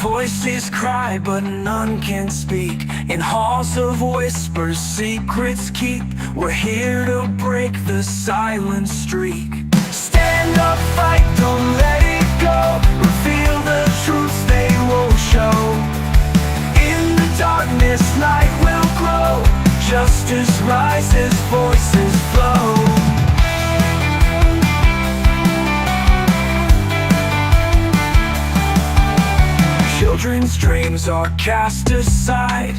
Voices cry, but none can speak. In halls of whispers, secrets keep. We're here to break the silent streak. Stand up, fight, don't let it go. Reveal the truths they won't show. In the darkness, light will grow. Justice rises, voices flow. Children's dreams are cast aside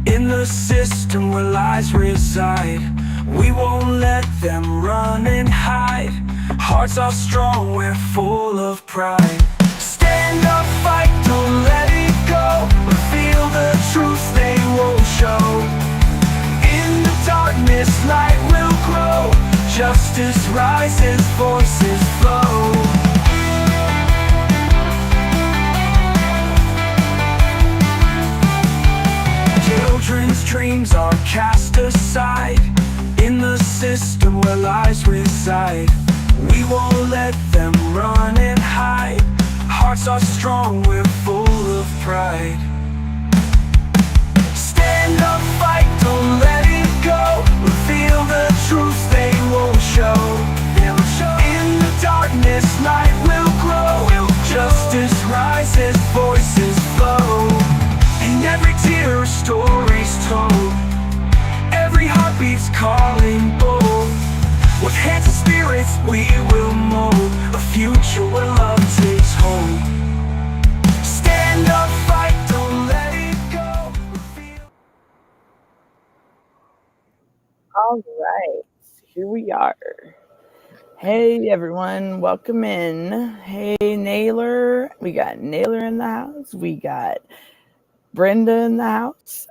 in the system where lies reside. We won't let them run and hide. Hearts are strong, we're full of pride. Stand up, fight, don't let it go. Reveal the truth they won't show. In the darkness, light will grow. Justice rises, voices flow. Children's dreams are cast aside in the system where lies reside. We won't let them run and hide. Hearts are strong, we're full of pride. Stand up, fight, don't let it go. Reveal the truth they won't show. In the darkness, light will grow. Justice rises, voices flow. In every tear, a story's told. Every heartbeat's calling bold. With hands and spirits, we will mold a future where love takes hold. Stand up, fight, don't let it go. All right, here we are. Hey everyone, welcome in. Hey Naylor, we got Naylor in the house. We got Brenda in the house.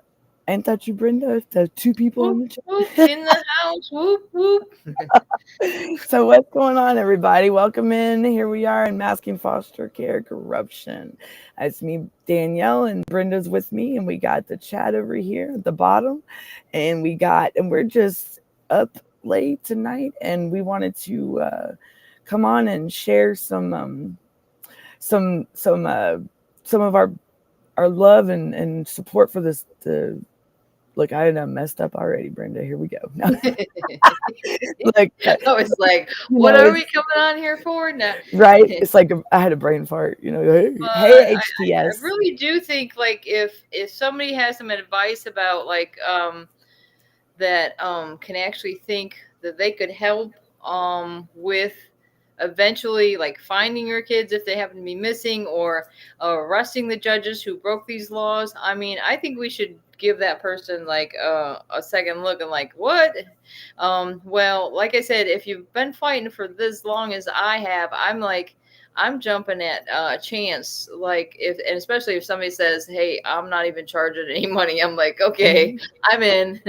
Ain't that you, Brenda? The two people in the chat. Whoop, in the house. Whoop, whoop. So what's going on, everybody? Welcome in. Here we are, Unmasking Foster Care Corruption. It's me, Danielle, and Brenda's with me, and we got the chat over here at the bottom, and we're just up late tonight, and we wanted to come on and share some of our love and support for this. Look, I done messed up already, Brenda. Here we go. No. Like, I was like, what are we coming on here for? No. Right? It's like I had a brain fart, Hey, HTS. I really do think, like, if somebody has some advice about, like, that can actually think that they could help with eventually, like, finding your kids if they happen to be missing, or arresting the judges who broke these laws. I mean, I think we should give that person like a second look and like, what? Well, like I said, if you've been fighting for this long as I have, I'm jumping at a chance. Like, and especially if somebody says, hey, I'm not even charging any money, I'm like, okay, I'm in.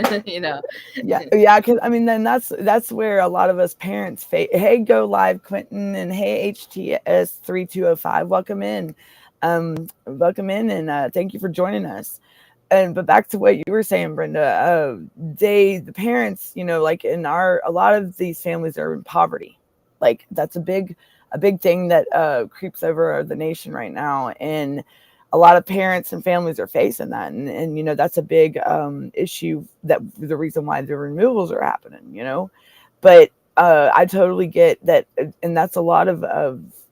Yeah, because I mean, then that's where a lot of us parents hey, go live, Quentin, and hey, HTS 3205, welcome in, and thank you for joining us. But back to what you were saying, Brenda, the parents, like a lot of these families are in poverty. Like, that's a big thing that creeps over the nation right now. And a lot of parents and families are facing that. And that's a big issue, that the reason why the removals are happening, But I totally get that. And that's a lot of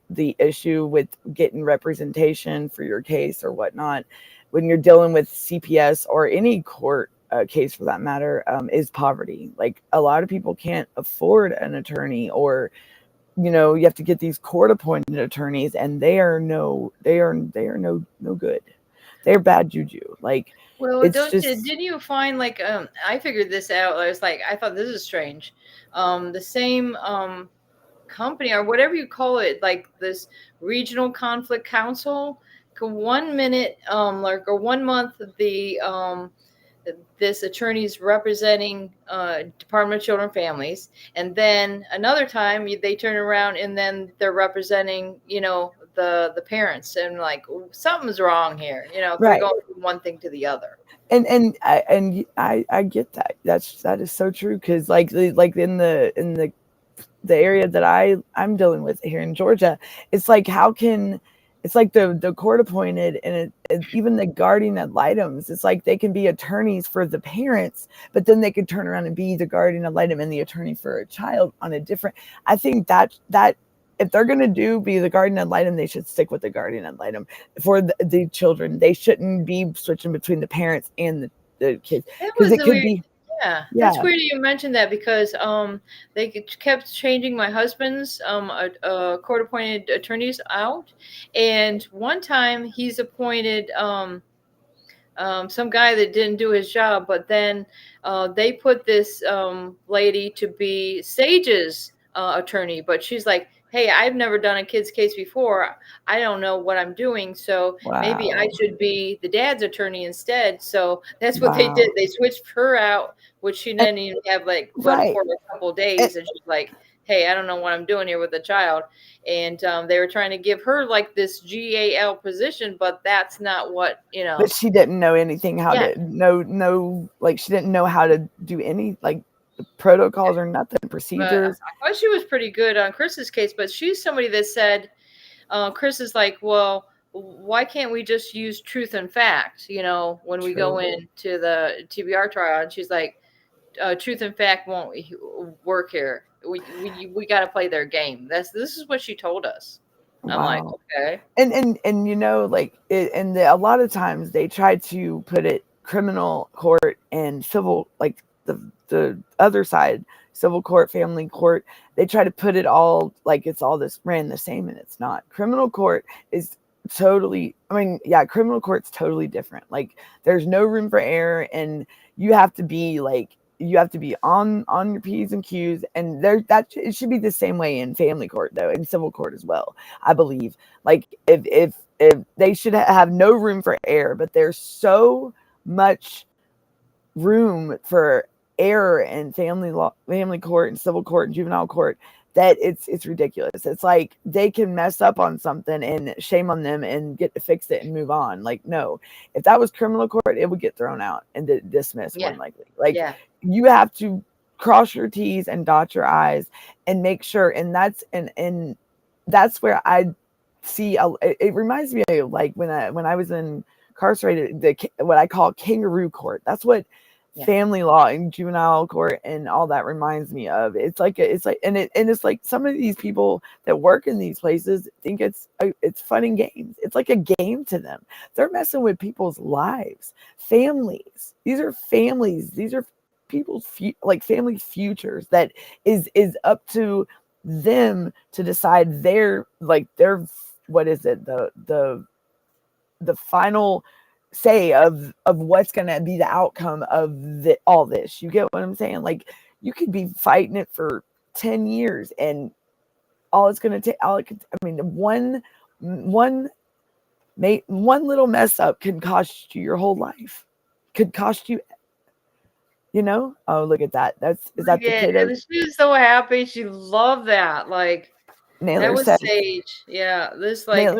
the issue with getting representation for your case or whatnot. When you're dealing with CPS or any court case for that matter, is poverty. Like, a lot of people can't afford an attorney, or you have to get these court appointed attorneys, and they are no good. They're bad juju. Like, well, didn't you find, like, I figured this out. I was like, I thought this is strange. The same company, or whatever you call it, like this regional conflict council, 1 minute, or 1 month, this attorney's representing Department of Children and Families, and then another time they turn around and then they're representing, the parents, and like, something's wrong here, if right. We're going from one thing to the other. And I get that. That is so true, because like in the area that I'm dealing with here in Georgia, it's like, how can it's like the court appointed, and even the guardian ad litems, it's like they can be attorneys for the parents, but then they could turn around and be the guardian ad litem and the attorney for a child on a different. I think that if they're going to be the guardian ad litem, they should stick with the guardian ad litem for the children. They shouldn't be switching between the parents and the kids, because it could be. Yeah, Yeah. that's weird you mentioned that, because they kept changing my husband's court appointed attorneys out, and one time he's appointed some guy that didn't do his job, but then they put this lady to be Sage's attorney, but she's like, hey, I've never done a kid's case before. I don't know what I'm doing. So maybe I should be the dad's attorney instead. So that's what they did. They switched her out, which she didn't even have like but for a couple of days. And she's like, hey, I don't know what I'm doing here with the child. And they were trying to give her like this GAL position, but that's not what, But she didn't know anything like she didn't know how to do any like protocols or nothing, procedures. I thought she was pretty good on Chris's case, but she's somebody that said, Chris is like, well, why can't we just use truth and fact, when we go into the TBR trial? And she's like, truth and fact won't work here. We got to play their game. This is what she told us. I'm like, okay. And a lot of times they try to put it criminal court and civil, like the other side, civil court, family court. They try to put it all like it's all this ran the same, and it's not. Criminal court is totally, criminal court's totally different. Like there's no room for error, and you have to be on your P's and Q's, and it should be the same way in family court though, in civil court as well. I believe like if they should have no room for error, but there's so much room for error in family court and civil court and juvenile court that it's ridiculous. It's like they can mess up on something and shame on them and get to fix it and move on. Like, no, if that was criminal court, it would get thrown out and dismissed more likely. Like you have to cross your T's and dot your I's and make sure. And that's where I see, it reminds me of like when I was incarcerated, what I call kangaroo court. That's what family law and juvenile court and all that reminds me of. It's like some of these people that work in these places think it's fun and games. It's like a game to them. They're messing with people's lives, families. These are families. These are people's family futures that is up to them to decide their what is it, the final say of what's going to be the outcome of all this. You get what I'm saying? Like you could be fighting it for 10 years and all it's going to take, one little mess up can cost you your whole life. Could cost you, oh, look at that. Is that the kid? And she was so happy. She loved that. Like Naylor that was said, Sage. Yeah. This like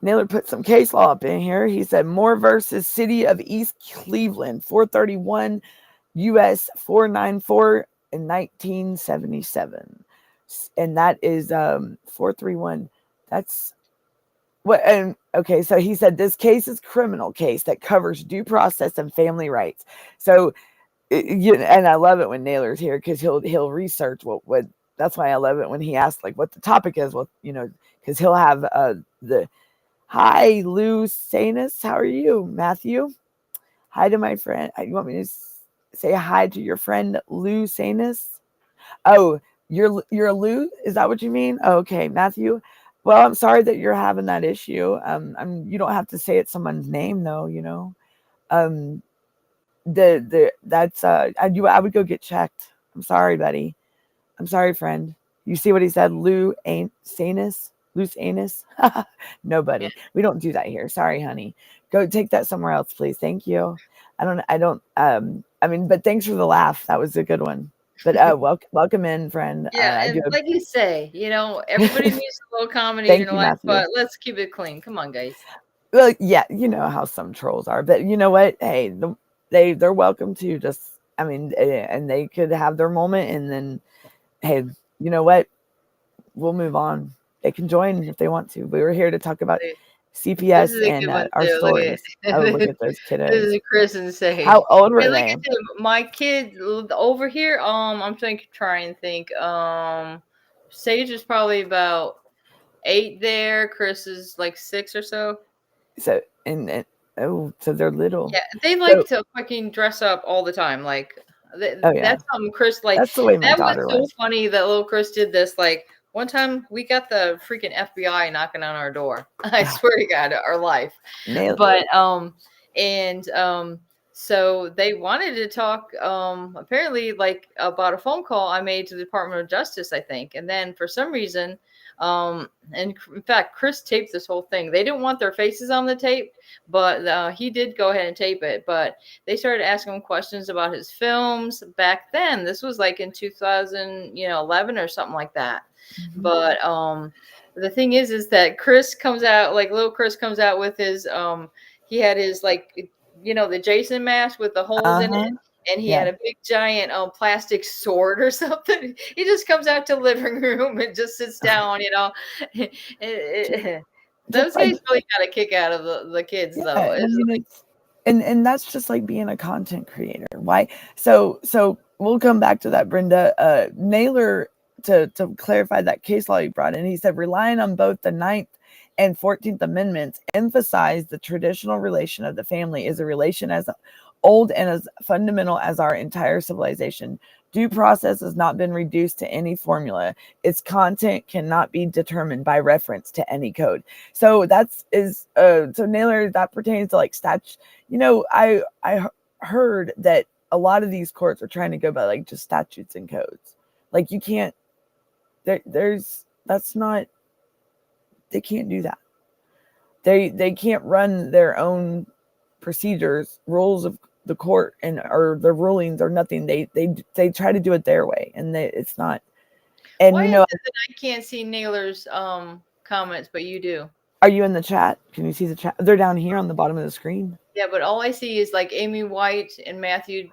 Naylor put some case law up in here. He said Moore versus City of East Cleveland, 431 U.S. 494 in 1977. And that is 431. That's what. And okay, so he said this case is criminal case that covers due process and family rights. So, and I love it when Naylor's here because he'll research what. That's why I love it when he asks like what the topic is. Well, because he'll have the. Hi, Lou Sanus. How are you, Matthew? Hi to my friend. You want me to say hi to your friend, Lou Sanus? Oh, you're a Lou? Is that what you mean? Oh, okay, Matthew. Well, I'm sorry that you're having that issue. You don't have to say it's someone's name though, I would go get checked. I'm sorry, buddy. I'm sorry, friend. You see what he said? Lou Sanus? Loose anus? Nobody. We don't do that here. Sorry, honey. Go take that somewhere else, please. Thank you. But thanks for the laugh. That was a good one. But welcome in, friend. Yeah, and like you say, everybody needs a little comedy in their life, Matthew. But let's keep it clean. Come on, guys. Well, yeah, you know how some trolls are, but you know what? Hey, they're welcome to and they could have their moment, and then, hey, you know what? We'll move on. they can join if they want to. We were here to talk about This CPS is a and good one our too. Look stories. Oh, look at at those this kiddos. is Chris and How Sage. old were And look they? at them. My kid over here. I'm trying to think. Sage is probably about 8 there. Chris is like 6 or so. So and oh, so they're little. Yeah, they So like to fucking dress up all the time. Like oh yeah, that's something Chris like. that's the way my That was daughter so was. funny that little Chris did this. Like one time we got the freaking FBI knocking on our door. I swear to God, our life. Nailed But it. and so they wanted to talk apparently like about a phone call I made to the Department of Justice, I think. And then for some reason, and in fact, Chris taped this whole thing. They didn't want their faces on the tape, but he did go ahead and tape it. But they started asking him questions about his films back then. This was like in 2011 or something like that. Mhm. But the thing is that Chris comes out, like little Chris comes out with his he had his like the Jason mask with the holes in it, and he Yeah. had a big giant plastic sword or something. He just comes out to the living room and just sits down, Those like, guys really got a kick out of the kids, though. I mean, it's and that's just like being a content creator. Why? So we'll come back to that, Brenda. Naylor, to clarify that case law you brought in, he said relying on both the 9th and 14th Amendments emphasize the traditional relation of the family is a relation as old and as fundamental as our entire civilization. Due process has not been reduced to any formula. Its content cannot be determined by reference to any code. So so Naylor, that pertains to like statute. I heard that a lot of these courts are trying to go by like just statutes and codes. Like you can't, they can't do that. They can't run their own procedures, rules of the court or the rulings or nothing. They try to do it their way, and it's not. And why is it that I can't see Naylor's comments, but you do? Are you in the chat? Can you see the chat? They're down here on the bottom of the screen. Yeah, but all I see is like Amy White and Matthew.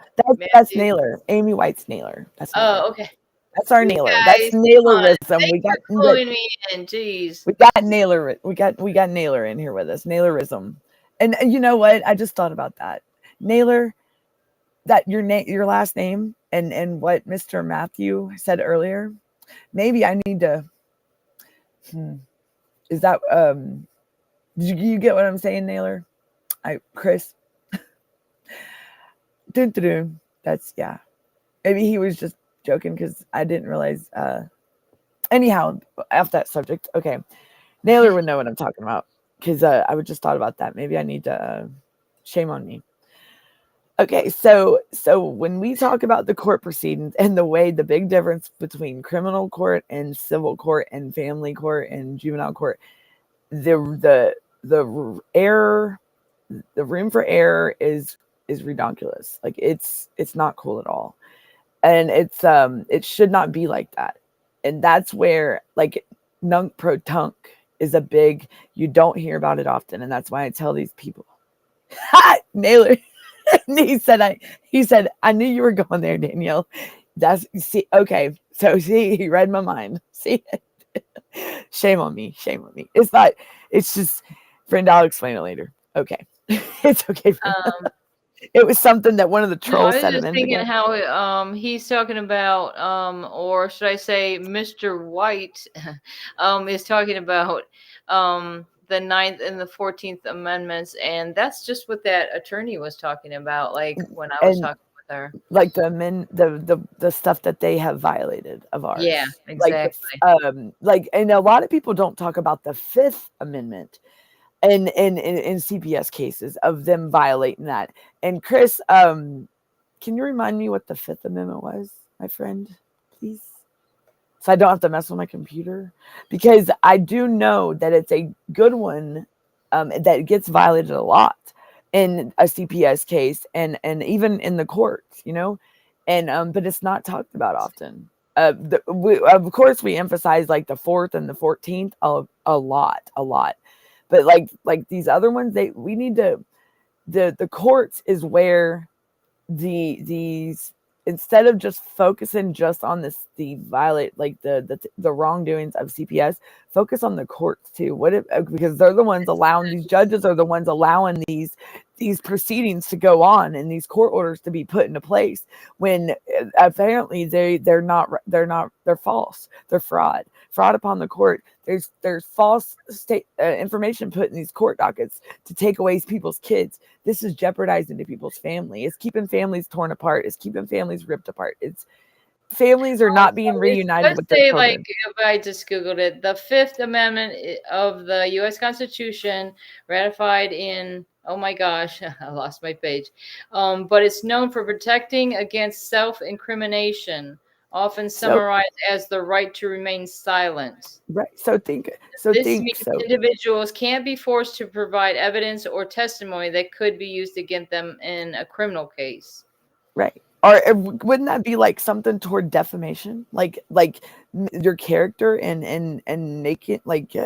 That's Naylor. Amy White's Naylor. That's Naylor. Oh, okay. That's our Naylor. That's Naylorism. We got me in. Jeez. We got Naylor. We got Naylor in here with us. Naylorism. And you know what? I just thought about that. Naylor, that your last name and what Mr. Matthew said earlier. Maybe I need to. Is that did you get what I'm saying, Naylor? Chris. That's yeah. Maybe he was just joking because I didn't realize. Anyhow, off that subject. Okay, Naylor would know what I'm talking about because I would just thought about that. Maybe I need to. Shame on me. Okay, so when we talk about the court proceedings and the big difference between criminal court and civil court and family court and juvenile court, the error, the room for error is redonkulous. Like it's not cool at all, and it should not be like that. And that's where like nunc pro tunc is a big. You don't hear about it often, and that's why I tell these people, Naylor. he said, I knew you were going there, Danielle. Okay. So he read my mind. See, shame on me. It's just, friend, I'll explain it later. Okay. It's okay. It was something that one of the trolls said. I was just thinking how he's talking about, or should I say Mr. White is talking about the 9th and the 14th Amendments, and that's just what that attorney was talking about, like when I was talking with her. Like the stuff that they have violated of ours. Yeah, exactly. And a lot of people don't talk about the 5th Amendment in CPS cases of them violating that. And Chris, can you remind me what the 5th Amendment was, my friend, please? So I don't have to mess with my computer, because I do know that it's a good one that gets violated a lot in a CPS case and even in the courts, and but it's not talked about often. Of course, we emphasize like the 4th and the 14th a lot, but like these other ones, we need to. The courts is where these instead of just focusing just on this, the violate, like the wrongdoings of CPS, focus on the courts too. What if, because they're the ones allowing, these judges are the ones allowing these proceedings to go on and these court orders to be put into place, when apparently they're false, they're fraud upon the court. There's false state information put in these court dockets to take away people's kids. This is jeopardizing to people's family. It's keeping families torn apart. It's keeping families ripped apart. It's families are not being reunited with their say, children. like, if I just Googled it, the Fifth Amendment of the U.S. Constitution, ratified in, oh my gosh, I lost my page. But it's known for protecting against self-incrimination, often summarized as the right to remain silent. Right. This means individuals can't be forced to provide evidence or testimony that could be used against them in a criminal case. Right. Or wouldn't that be like something toward defamation? Like your character and make it like,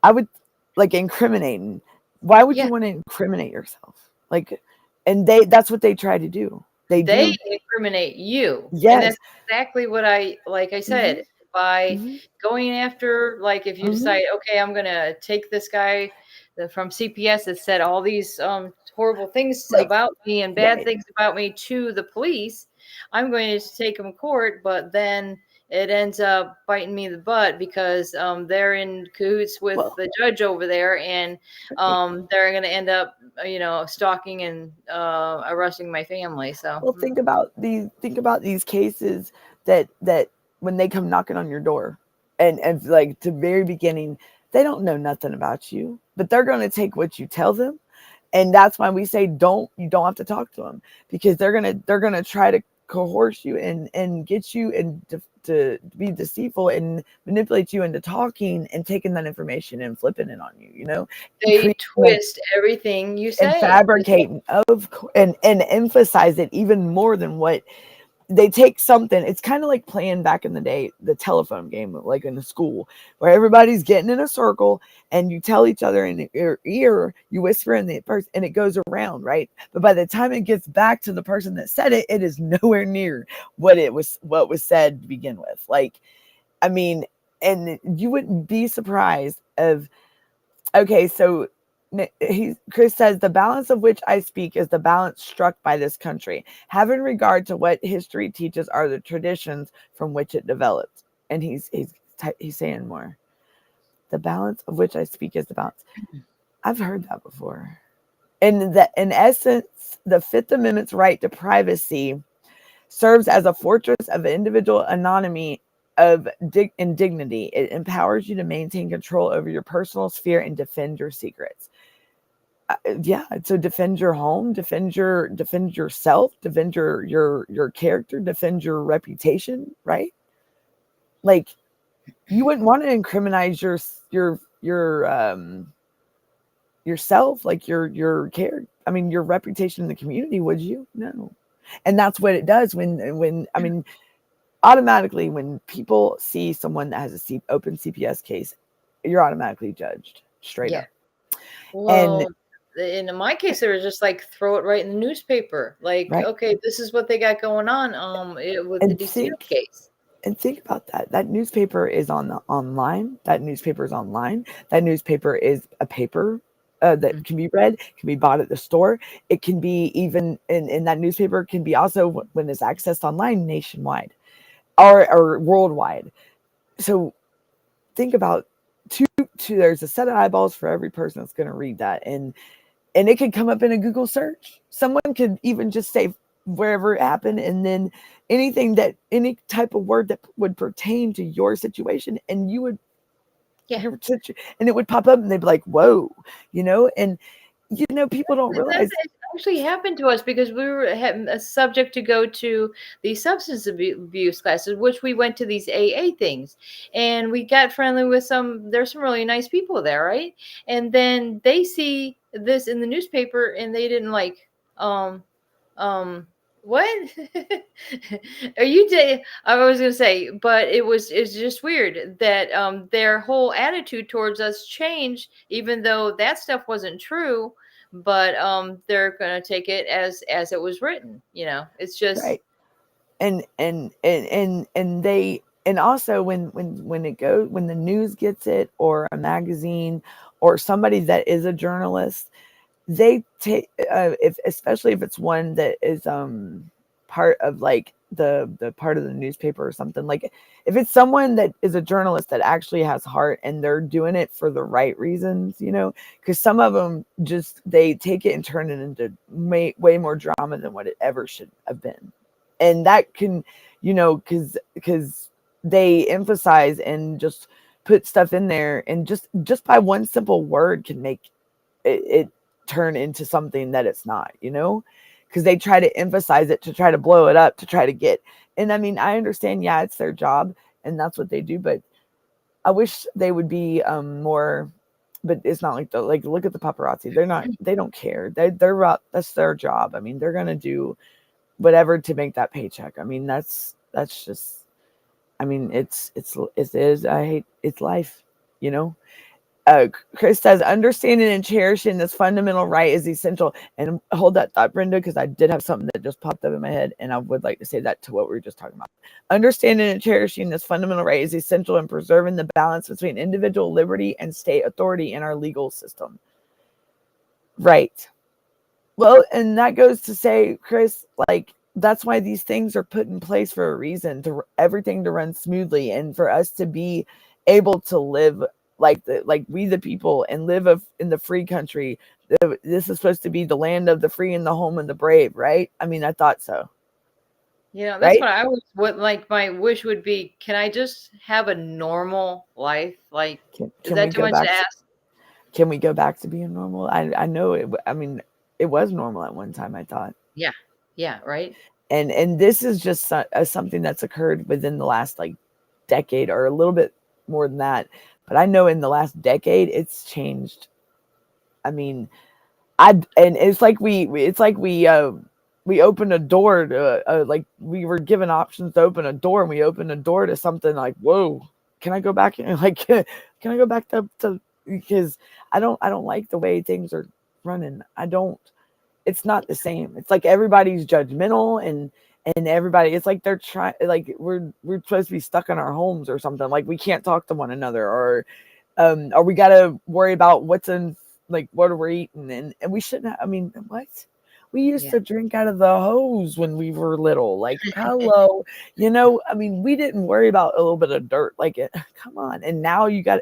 I would like incriminating. Why would you want to incriminate yourself? Like, and that's what they try to do. They incriminate you. Yes. And that's exactly what I said, by going after, like, if you decide, okay, I'm going to take this guy from CPS that said all these horrible things about me and bad things about me to the police, I'm going to take him to court, but then it ends up biting me in the butt because they're in cahoots with the judge over there, and they're going to end up, stalking and arresting my family. So, think about these cases that when they come knocking on your door, and like to the very beginning, they don't know nothing about you, but they're going to take what you tell them, and that's why we say you don't have to talk to them, because they're gonna try to coerce you and get you and to be deceitful and manipulate you into talking and taking that information and flipping it on you. They twist everything you say and fabricating and emphasize it even more than what they take something. It's kind of like playing back in the day, the telephone game, like in the school, where everybody's getting in a circle and you tell each other in your ear, you whisper in the person, and it goes around, right? But by the time it gets back to the person that said it, it is nowhere near what was said to begin with. Like, I mean, and you wouldn't be surprised of, okay, so Chris says, the balance of which I speak is the balance struck by this country, having regard to what history teaches are the traditions from which it developed. And he's saying more. The balance of which I speak is the balance. I've heard that before. And that, in essence, the Fifth Amendment's right to privacy serves as a fortress of individual autonomy and dignity. It empowers you to maintain control over your personal sphere and defend your secrets. So defend your home, defend yourself, defend your character, defend your reputation, right? Like, you wouldn't want to incriminate yourself, like your character. I mean, your reputation in the community, would you? No. And that's what it does when I mean, automatically when people see someone that has a open CPS case, you're automatically judged straight up. Well, and in my case, they were just like, throw it right in the newspaper. Like, okay, this is what they got going on with the DCF case. And think about that. That newspaper is online. That newspaper is online. That newspaper is a paper that can be read, can be bought at the store. It can be even in that newspaper can be also, when it's accessed online, nationwide or worldwide. So think about there's a set of eyeballs for every person that's going to read that. And it could come up in a Google search. Someone could even just say wherever it happened, and then any type of word that would pertain to your situation, and you would, and it would pop up, and they'd be like, "Whoa," and people don't realize it actually happened to us, because we were a subject to go to the substance abuse classes, which we went to these AA things, and we got friendly with there's some really nice people there, right? And then they see this in the newspaper, and they didn't like, what are you I was gonna say, but it's just weird that their whole attitude towards us changed, even though that stuff wasn't true. but they're going to take it as it was written. It's just right. And they, and also when it goes, when the news gets it, or a magazine, or somebody that is a journalist, they take, if, especially if it's one that is part of like the part of the newspaper or something, like if it's someone that is a journalist that actually has heart and they're doing it for the right reasons, because some of them just, they take it and turn it into way more drama than what it ever should have been. And that can, because they emphasize and just put stuff in there, and just by one simple word can make it turn into something that it's not, because they try to emphasize it, to try to blow it up, to try to get. And I mean, I understand, yeah, it's their job and that's what they do, but I wish they would be more. But it's not like like, look at the paparazzi, they don't care, they're that's their job. I mean, they're gonna do whatever to make that paycheck. I mean, that's just, I mean, it is, I hate, it's life, Chris says, understanding and cherishing this fundamental right is essential. And hold that thought, Brenda, because I did have something that just popped up in my head, and I would like to say that to what we were just talking about. Understanding and cherishing this fundamental right is essential in preserving the balance between individual liberty and state authority in our legal system. Right. Well, and that goes to say, Chris, like, that's why these things are put in place for a reason, to everything to run smoothly, and for us to be able to live like we the people, and live in the free country. This is supposed to be the land of the free and the home of the brave, right? I mean, I thought so. that's right? what I was. What, like, my wish would be, can I just have a normal life? Like, is that too much to ask? Can we go back to being normal? I know it. I mean, it was normal at one time, I thought. Yeah, right. And this is just something that's occurred within the last like decade, or a little bit more than that. But I know in the last decade, it's changed. I mean, and it's like we opened a door to like, we were given options to open a door, and we opened a door to something like, whoa, can I go back? And like, can I go back to, because I don't like the way things are running. It's not the same. It's like everybody's judgmental, and everybody, it's like they're trying, like we're supposed to be stuck in our homes or something. Like we can't talk to one another, or we got to worry about what's in, like, what are we eating, and we shouldn't have, I mean, what? We used to drink out of the hose when we were little. Like, hello, I mean, we didn't worry about a little bit of dirt. Like, come on. And now you got,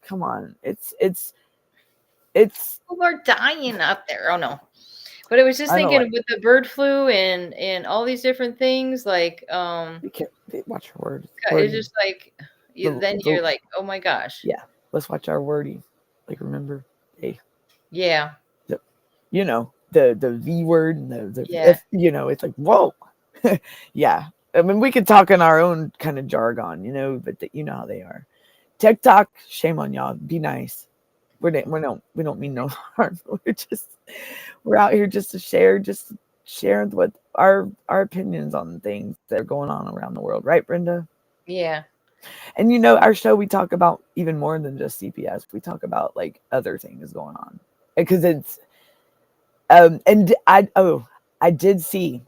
come on. It's People are dying out there. Oh no. But I was just thinking, with the bird flu and all these different things, like, we can't watch our words. it's just like, then you're like, oh my gosh. Yeah. Let's watch our wording. Like, remember, hey. Yeah. The V word, and the Yeah. it's like, whoa. Yeah. I mean, we could talk in our own kind of jargon, but you know how they are. TikTok, shame on y'all. Be nice. We don't mean no harm. We're out here just to share what our opinions on things that are going on around the world, right, Brenda? Yeah. And our show, we talk about even more than just CPS. We talk about like other things going on, because it's and I did see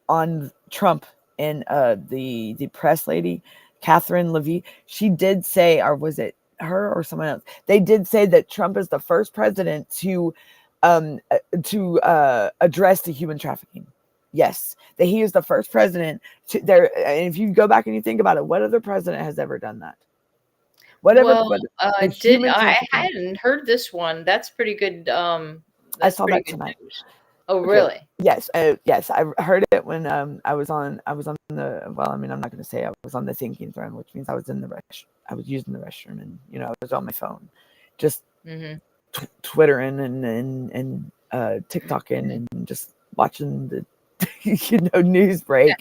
on Trump and the press lady, Catherine Levy, she did say, or was it her or someone else? They did say that Trump is the first president to address the human trafficking. Yes, that he is the first president to there. And if you go back and you think about it, what other president has ever done that? I hadn't heard this one. That's pretty good. I saw that tonight. News. Oh, really? Yes. Yes. I heard it when I was on the, well, I mean, I'm not going to say I was on the thinking throne, which means I was in the I was using the restroom, and I was on my phone, just Twittering and TikToking, and just watching the news break.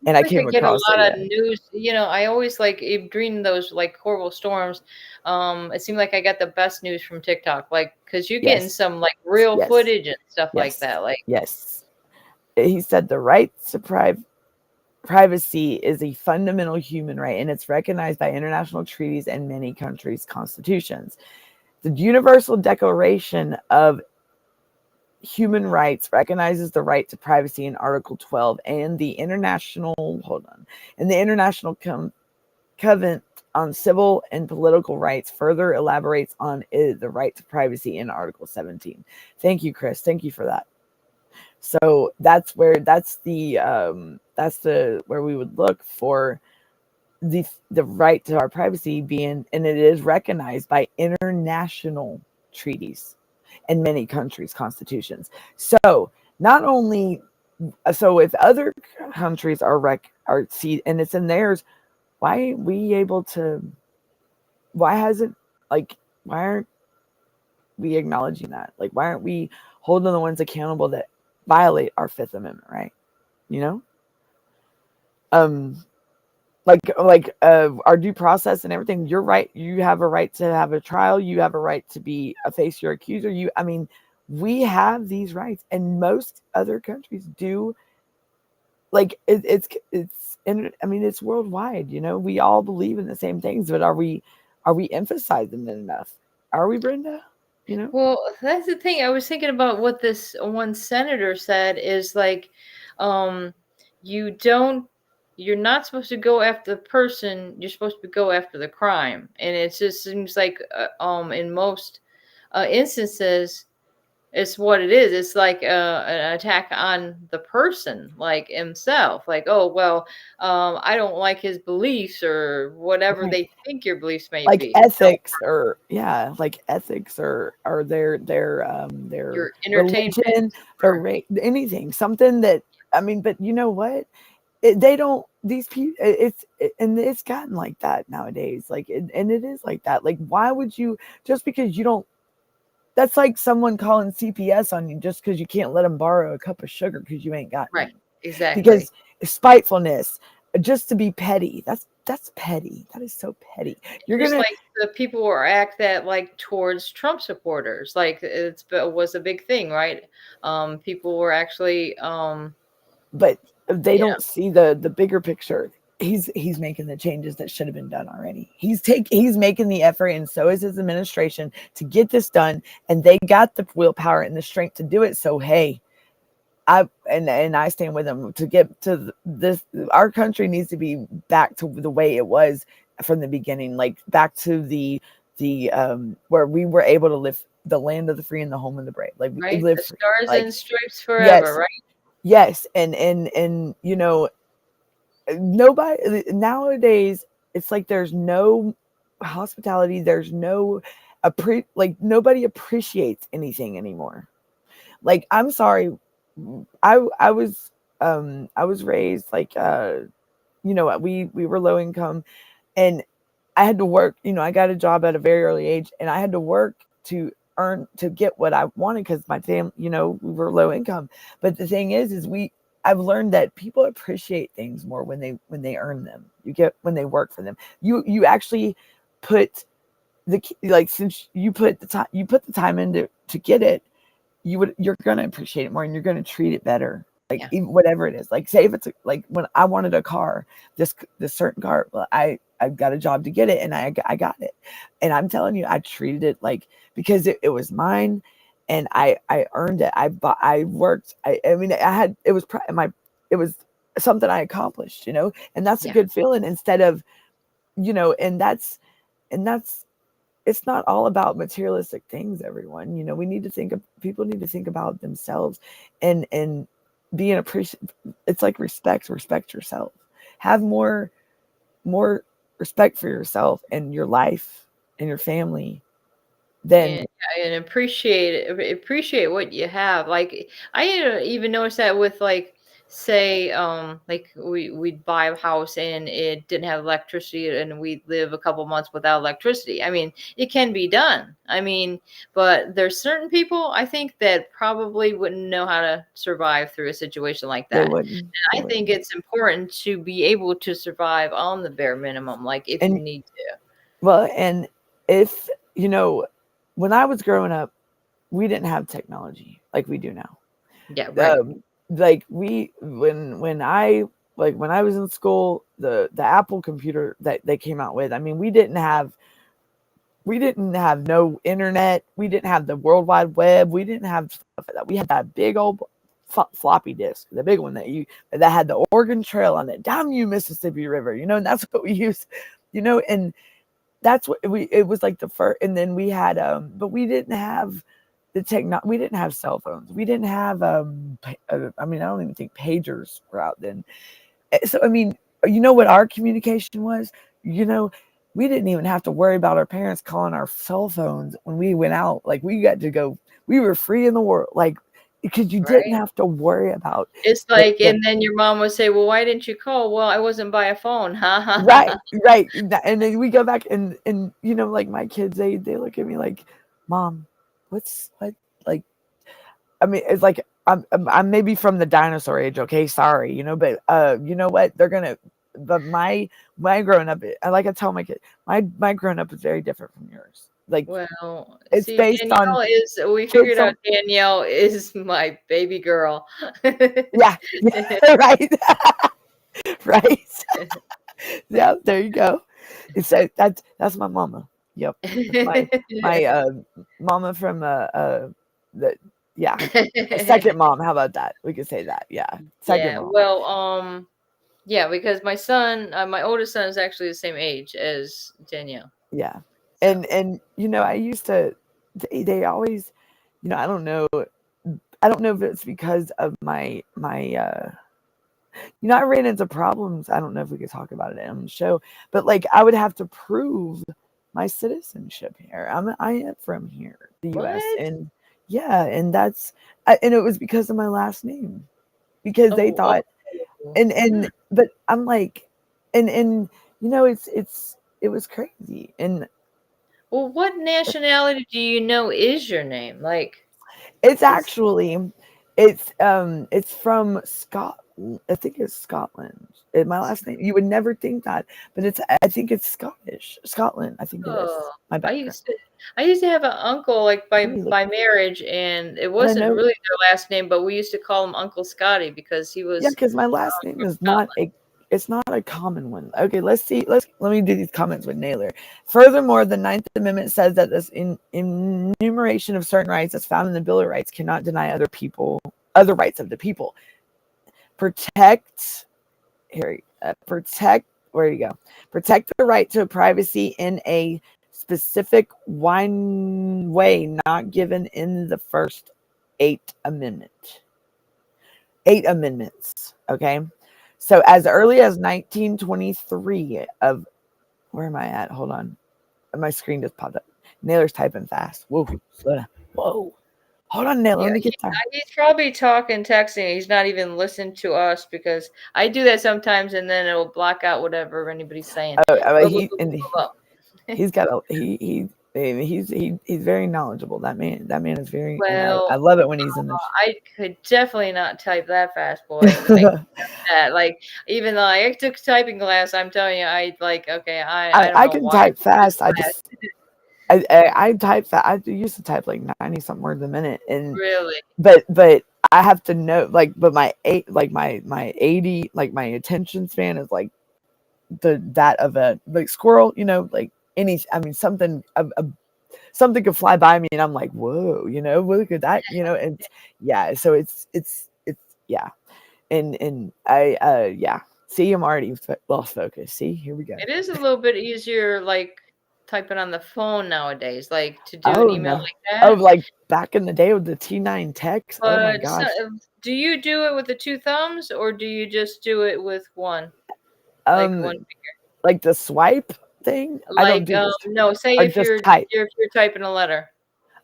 And I came across a lot of news. I always like, during those like horrible storms, it seemed like I got the best news from TikTok, like, because you're getting some like real footage and stuff like that. Like, yes, he said the right to privacy is a fundamental human right, and it's recognized by international treaties and many countries' constitutions. The Universal Declaration of Human Rights recognizes the right to privacy in Article 12, and the International Covenant on Civil and Political Rights further elaborates on the right to privacy in Article 17. Thank you, Chris. Thank you for that. So that's where where we would look for the right to our privacy being, and it is recognized by international treaties and many countries' constitutions. So not only, so if other countries are see, and it's in theirs, why aren't we able to? Why aren't we acknowledging that? Like, why aren't we holding the ones accountable that violate our Fifth Amendment right? You know, our due process and everything. You're right. You have a right to have a trial. You have a right to face your accuser. We have these rights, and most other countries do. Like it's worldwide. We all believe in the same things, but are we emphasizing it enough? Are we, Brenda? Well, that's the thing. I was thinking about what this one senator said is like, you're not supposed to go after the person. You're supposed to go after the crime. And it just seems like, in most instances, it's what it is. It's like an attack on the person, like himself. Like, oh, well, I don't like his beliefs or whatever Right. they think your beliefs may Like be. ethics, or ethics, or their Your entertainment, religion, or anything, something that, but you know what? They don't, these people, and it's gotten like that nowadays. Like, and it is like that. Like, why would you, just because you don't, that's like someone calling CPS on you just because you can't let them borrow a cup of sugar because you ain't got right? any. Exactly. Because spitefulness, just to be petty, that's petty. That is so petty. You're just gonna, like the people who act that like towards Trump supporters, like it was a big thing, right? People were actually, but they yeah, don't see the bigger picture. He's making the changes that should have been done already. He's making the effort, and so is his administration, to get this done, and they got the willpower and the strength to do it. So hey, I stand with them to get to this. Our country needs to be back to the way it was from the beginning, like back to the where we were able to live, the land of the free and the home of the brave. Like, right. live The free. stars Like, and stripes forever, yes, right? yes, and nobody nowadays, it's like there's no hospitality, there's no like nobody appreciates anything anymore. Like, I'm sorry, I was raised like we were low income, and I had to work. I got a job at a very early age, and I had to work to get what I wanted, because my family, we were low income. But the thing is I've learned that people appreciate things more when they earn them. You get, when they work for them. You actually put since you put the time into to get it, you're gonna appreciate it more, and you're gonna treat it better. Like, Yeah. even whatever it is. Like, say if it's like when I wanted a car, this certain car, well, I got a job to get it, and I got it. And I'm telling you, I treated it like, because it was mine, and I earned it. I worked. It was something I accomplished, and that's a Yeah. good feeling, instead of, and that's it's not all about materialistic things, everyone. We need to people need to think about themselves, and being appreciative. It's like respect yourself. Have more respect for yourself and your life and your family than, And appreciate what you have. Like, I even noticed that with, like, say, like we'd buy a house and it didn't have electricity, and we live a couple months without electricity. I mean, it can be done. I mean, but there's certain people, I think, that probably wouldn't know how to survive through a situation like they that. wouldn't. I think it's important to be able to survive on the bare minimum, like if you And need to. well, and if when I was growing up, we didn't have technology like we do now. Yeah, right. Like, when I was in school, the Apple computer that they came out with, we didn't have we didn't have no internet. We didn't have the World Wide Web. We didn't have stuff like that. We had that big old floppy disk, the big one that had the Oregon Trail on it, down you Mississippi River, and that's what we used, and that's what it was like the first. And then we had, but we didn't have we didn't have cell phones. We didn't have, I mean, I don't even think pagers were out then. So, I mean, what our communication was? We didn't even have to worry about our parents calling our cell phones when we went out. Like, we got to go, we were free in the world. Like, because you didn't have to worry about it's like, and then your mom would say, well, why didn't you call? Well, I wasn't by a phone. Right. And then we go back and like my kids, they look at me like, Mom, what, like, I mean, it's like, I'm maybe from the dinosaur age. Okay. Sorry, but you know what? But my growing up, like I tell my kid, my growing up is very different from yours. Like, well, it's see, based Danielle on, we figured out Danielle is my baby girl. Yeah. Right. Right. Yeah, there you go. It's that's my mama. Yep. That's my mama from the second mom. How about that? We could say that. Yeah. Second mom. Well, yeah, because my oldest son is actually the same age as Danielle. Yeah. So. And I used to, they always, I don't know if it's because of my I ran into problems. I don't know if we could talk about it on the show, but like I would have to prove my citizenship here. I am from here, the U.S. And and and it was because of my last name, because they thought, but I'm like, and it was crazy. And well, what nationality do you know is your name? Like, it's actually, it's from Scotland. I think it's Scotland. My last name, you would never think that, but I think it's Scottish. Scotland, I think it is. My background. I used to have an uncle, like by marriage, and it wasn't really their last name, but we used to call him Uncle Scotty because he was. Yeah, because my last name is not it's not a common one. Okay, let's see. Let me do these comments with Naylor. Furthermore, the Ninth Amendment says that this enumeration of certain rights as found in the Bill of Rights cannot deny other rights of the people. Protect where you go. Protect the right to privacy in a specific way not given in the first 8 amendments. Okay. So as early as 1923 where am I at? Hold on. My screen just popped up. Naylor's typing fast. Whoa. Hold on, Naylor. Let me get there. He's probably texting. He's not even listening to us because I do that sometimes, and then it'll block out whatever anybody's saying. He's got he's very knowledgeable. That man is very. Well, I love it when he's in the. I could definitely not type that fast, boy. Like, even though I took typing class, I'm telling you, I can type fast. I type fast. I used to type like 90 something words a minute, and really, but I have to know, like, but my 80, like my attention span is like that of a like squirrel, like something something could fly by me and I'm like, whoa, look at that, and so it's yeah. And I see, I'm already lost focus. See, here we go. It is a little bit easier, like typing on the phone nowadays, like to do an email like that. Oh, like back in the day with the T9 text. Oh my gosh. Do you do it with the 2 thumbs or do you just do it with one? Like one finger? Like the swipe thing? Like, I don't do no, say if you're typing a letter.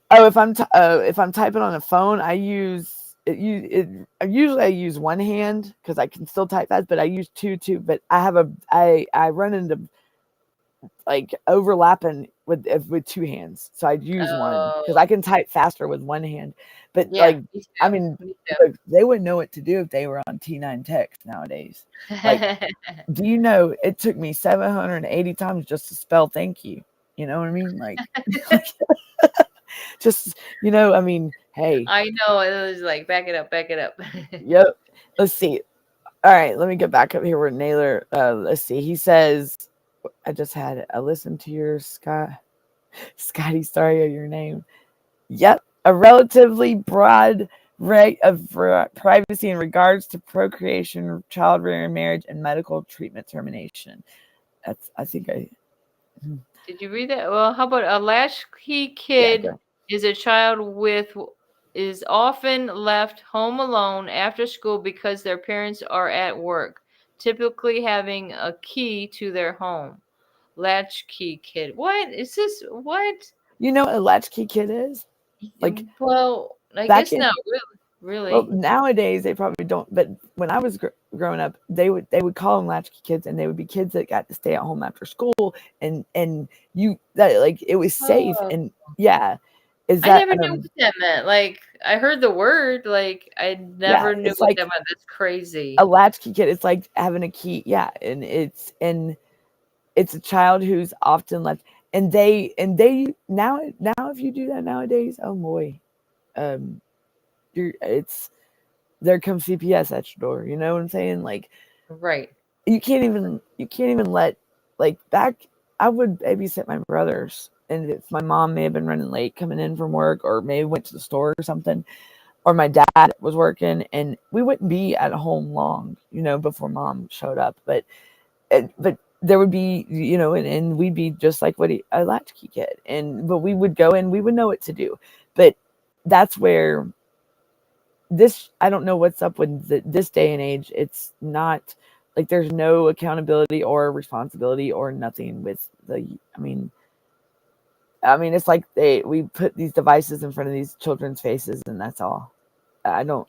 Oh, if I'm typing on a phone, I use usually I use one hand because I can still type fast, but I use two too. But I run into like overlapping with 2 hands, so I'd use one because I can type faster with one hand. But I mean, they wouldn't know what to do if they were on T9 text nowadays. Like, do you know it took me 780 times just to spell thank you? You know what I mean? Like, just I mean, hey. I know, it was like back it up. Yep. Let's see. All right, let me get back up here with Naylor. Let's see. He says, I just had a listen to your Scott. Scotty, sorry of your name. Yep, a relatively broad right of privacy in regards to procreation, child rearing, marriage, and medical treatment termination. That's, I think I, Did you read that? Well, how about a latchkey yeah, kid go. is a child with is often left home alone after school because their parents are at work, typically having a key to their home. Latchkey kid. What is this? What? You know what a latchkey kid is? Like Well, I back guess in, not really. well, Really. nowadays they probably don't, but when I was growing up, they would call them latchkey kids, and they would be kids that got to stay at home after school, and you that like it was safe, Oh, and yeah, is I that never knew what that meant. Like, I heard the word, like, I yeah, never knew it's what like that meant. That's a crazy. latchkey kid. It's like having a key, yeah, and it's a child who's often left, and they now if you do that nowadays, oh boy, um, there comes CPS at your door. You know what I'm saying? Like Right. you can't even let like back. I would babysit my brothers, and if my mom may have been running late coming in from work, or maybe went to the store or something, or my dad was working, and we wouldn't be at home long, before mom showed up. But there would be, and we'd be just like a latchkey kid, but we would go in, we would know what to do. But that's where I don't know what's up with this day and age. It's not like there's no accountability or responsibility or nothing with I mean it's like we put these devices in front of these children's faces, and that's all. I don't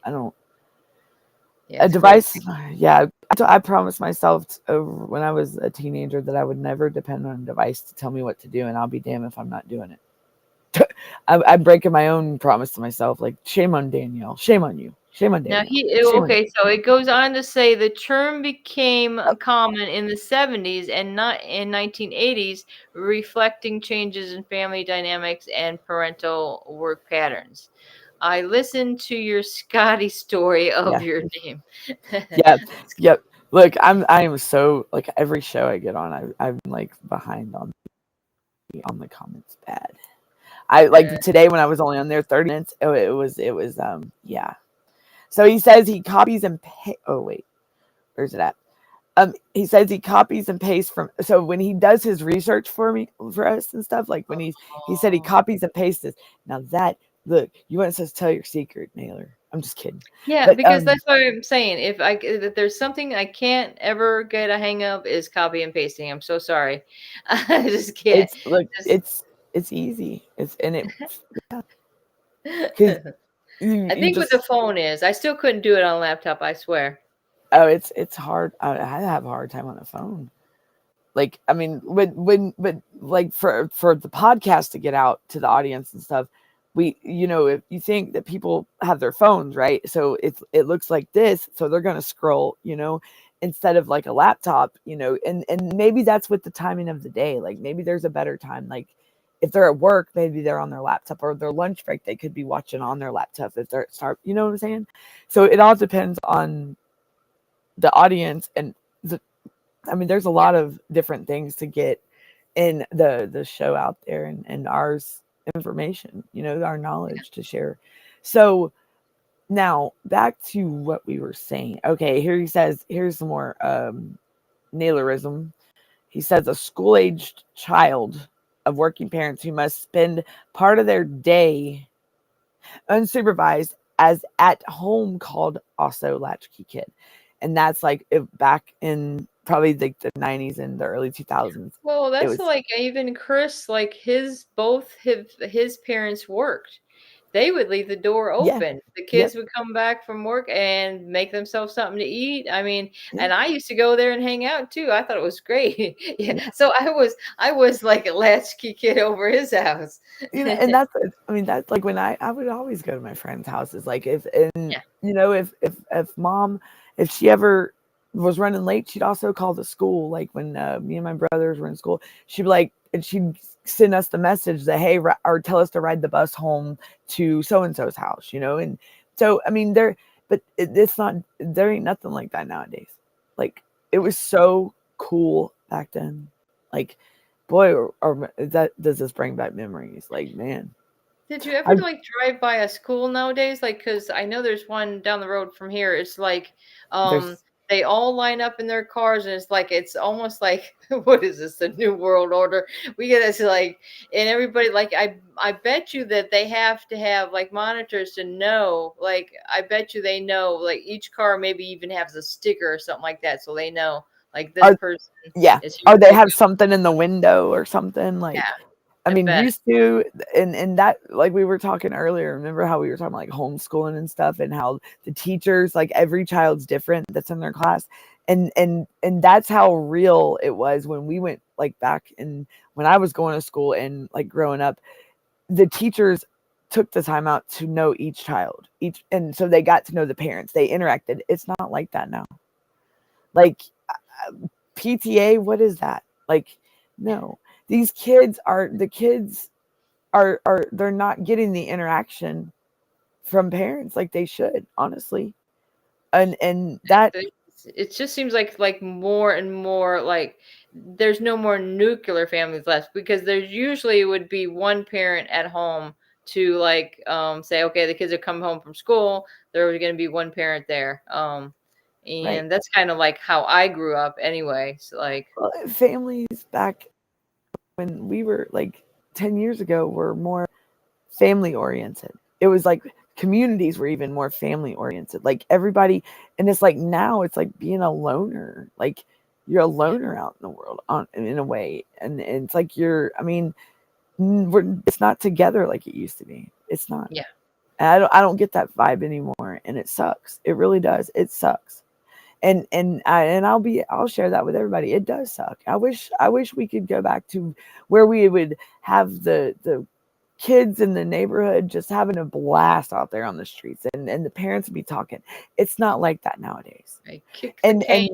Yeah, a it's device. crazy. Yeah, I promised myself when I was a teenager that I would never depend on a device to tell me what to do, and I'll be damned if I'm not doing it. I'm breaking my own promise to myself. Like, shame on Danielle. Shame on you. Shame on Now Danielle. Shame on you. okay, so it goes on to say the term became Oh, common in the 70s and not in 1980s, reflecting changes in family dynamics and parental work patterns. I listened to your Scotty story of yeah, your name. yeah, yep. Look, I am so like every show I get on, I'm like behind on the comments bad. I like today when I was only on there 30 minutes. It was yeah. So he says he copies and oh wait, where's it at? He says he copies and pastes from. So when he does his research for us and stuff, like when he said he Oh. copies and pastes this. Now that look, you want us to tell your secret, Naylor? I'm just kidding, Yeah, but because that's what I'm saying. If there's something I can't ever get a hang of is copy and pasting. I'm so sorry. I just can't. it's look, Just it's easy. It's and it because I you think with the just phone is. I still couldn't do it on a laptop, I swear. oh it's hard. I have a hard time on the phone. Like I mean but like for the podcast to get out to the audience and stuff, if you think that people have their phones, right? So it looks like this, so they're gonna scroll, instead of like a laptop, and maybe that's with the timing of the day. Like maybe there's a better time. Like if they're at work, maybe they're on their laptop, or their lunch break, they could be watching on their laptop if they're start, you know what I'm saying? So it all depends on the audience and the I mean, there's a Yeah. lot of different things to get in the show out there, and ours information, our knowledge to share. So now back to what we were saying. Okay, here he says, here's some more Naylorism. He says a school-aged child of working parents who must spend part of their day unsupervised as at home called also latchkey kid. And that's like back in probably like the 90s and the early 2000s. Well, It that's was, like even Chris, like both his parents worked. They would leave the door yeah, open. The yep, kids would come back from work and make themselves something to eat. I mean, yeah, and I used to go there and hang out too. I thought it was great. Yeah. yeah. So I was like a latchkey kid over his house. And I mean, that's like when I would always go to my friends' houses. Like Yeah. if mom, if she ever was running late, she'd also call the school. Like when me and my brothers were in school, she'd be like, and she'd send us the message that, hey, or tell us to ride the bus home to so and so's house, And so I mean, it's not, there ain't nothing like that nowadays. Like it was so cool back then. Like boy, does this bring back memories? Like, man, Did you ever I like drive by a school nowadays? Like, because I know there's one down the road from here. It's like, um, there's they all line up in their cars, and it's like it's almost like what is this? The New World Order? We get this like, and everybody like I bet you that they have to have like monitors to know. Like, I bet you they know. Like each car maybe even has a sticker or something like that, so they know like this are person yeah, is here or to they pick have up. something in the window or something Yeah, like. I I mean, bet. used to, and that, like we were talking earlier, remember how we were talking like homeschooling and stuff, and how the teachers, like every child's different that's in their class, and that's how real it was when we went like back in when I was going to school and like growing up. The teachers took the time out to know each child, and so they got to know the parents. They interacted. It's not like that now. Like PTA, what is that? Like, no, these kids are the kids are they're not getting the interaction from parents like they should, honestly. And that It just seems like more and more like there's no more nuclear families left because there's usually would be one parent at home to like say okay the kids are coming home from school there was going to be one parent there right. and that's kind of like how I grew up anyway so like Well, families back when we were like 10 years ago were more family oriented. It was like communities were even more family oriented. Like everybody, and it's like now it's like being a loner. Like you're a yeah loner out in the world in a way, and it's like you're. I mean, it's not together like it used to be. It's not. yeah And I don't get that vibe anymore, and it sucks. It really does. It sucks. And I'll share that with everybody. It does suck. I wish we could go back to where we would have the kids in the neighborhood just having a blast out there on the streets, and the parents would be talking. It's not like that nowadays. I kick the can And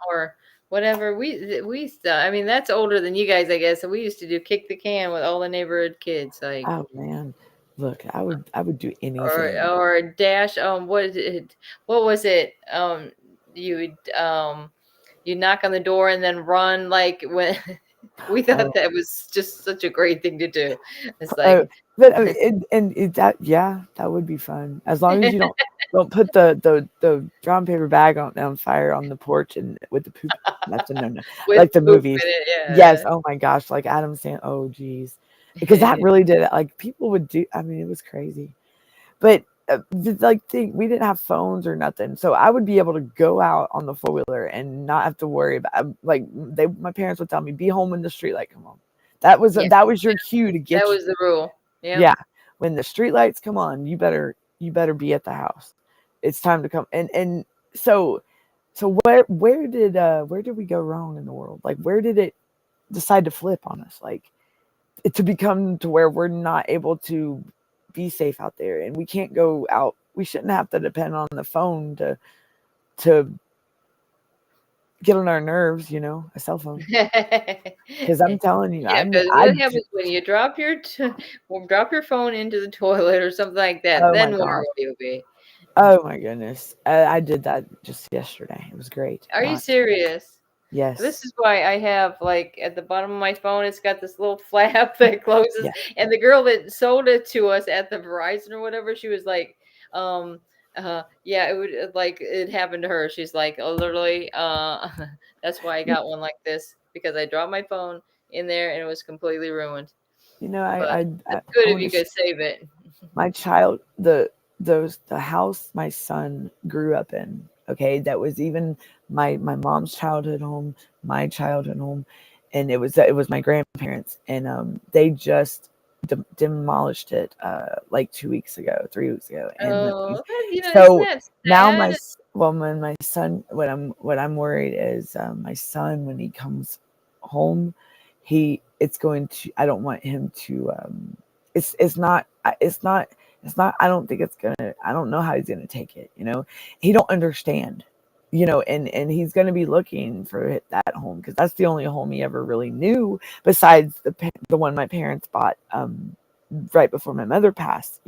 or whatever we used to, I mean that's older than you guys I guess so we used to do kick the can with all the neighborhood kids like oh man, look, I would do or anything. or dash what is it what was it you would you knock on the door and then run like when we thought Oh, that was just such a great thing to do it's oh, like but I mean, that, yeah, that would be fun as long as you don't put the brown paper bag on fire on the porch and with the poop. That's a no. with Like the poop movies. in Yes. it Oh my gosh. Like Adam Sandler. Oh geez, because that yeah really did it. Like people would do. I mean, it was crazy. But like we didn't have phones or nothing, so I would be able to go out on the four-wheeler and not have to worry about like my parents would tell me be home when the street light come on. yeah That was your cue to that get you. was the rule yeah Yeah, when the street lights come on, you better be at the house. It's time to come. And so where did we go wrong in the world? Like where did it decide to flip on us? Like to become to where we're not able to be safe out there and we can't go out. We shouldn't have to depend on the phone to get on our nerves, a cell phone. Yeah, Because I'm telling you, because what happens when you drop your well, drop your phone into the toilet or something like that? oh my Then where gosh. will you be? Oh my goodness. I did that just yesterday. It was great. Are you Watch. serious? Yes. This is why I have like at the bottom of my phone, it's got this little flap that closes. Yeah. And the girl that sold it to us at the Verizon or whatever, she was like, yeah, it would like it happened to her. She's like, oh, literally, that's why I got one like this because I dropped my phone in there and it was completely ruined. But I it's good if want you to could save it. my child the house my son grew up in, okay, that was even my mom's childhood home, my childhood home, and it was my grandparents, and they just demolished it like 2 weeks ago, 3 weeks ago, and Oh, isn't so that now sad? when my son, what I'm worried is my son, when he comes home, it's going to I don't want him to it's not I don't think it's gonna I don't know how he's gonna take it, he don't understand, and he's gonna be looking for that home because that's the only home he ever really knew besides the one my parents bought right before my mother passed,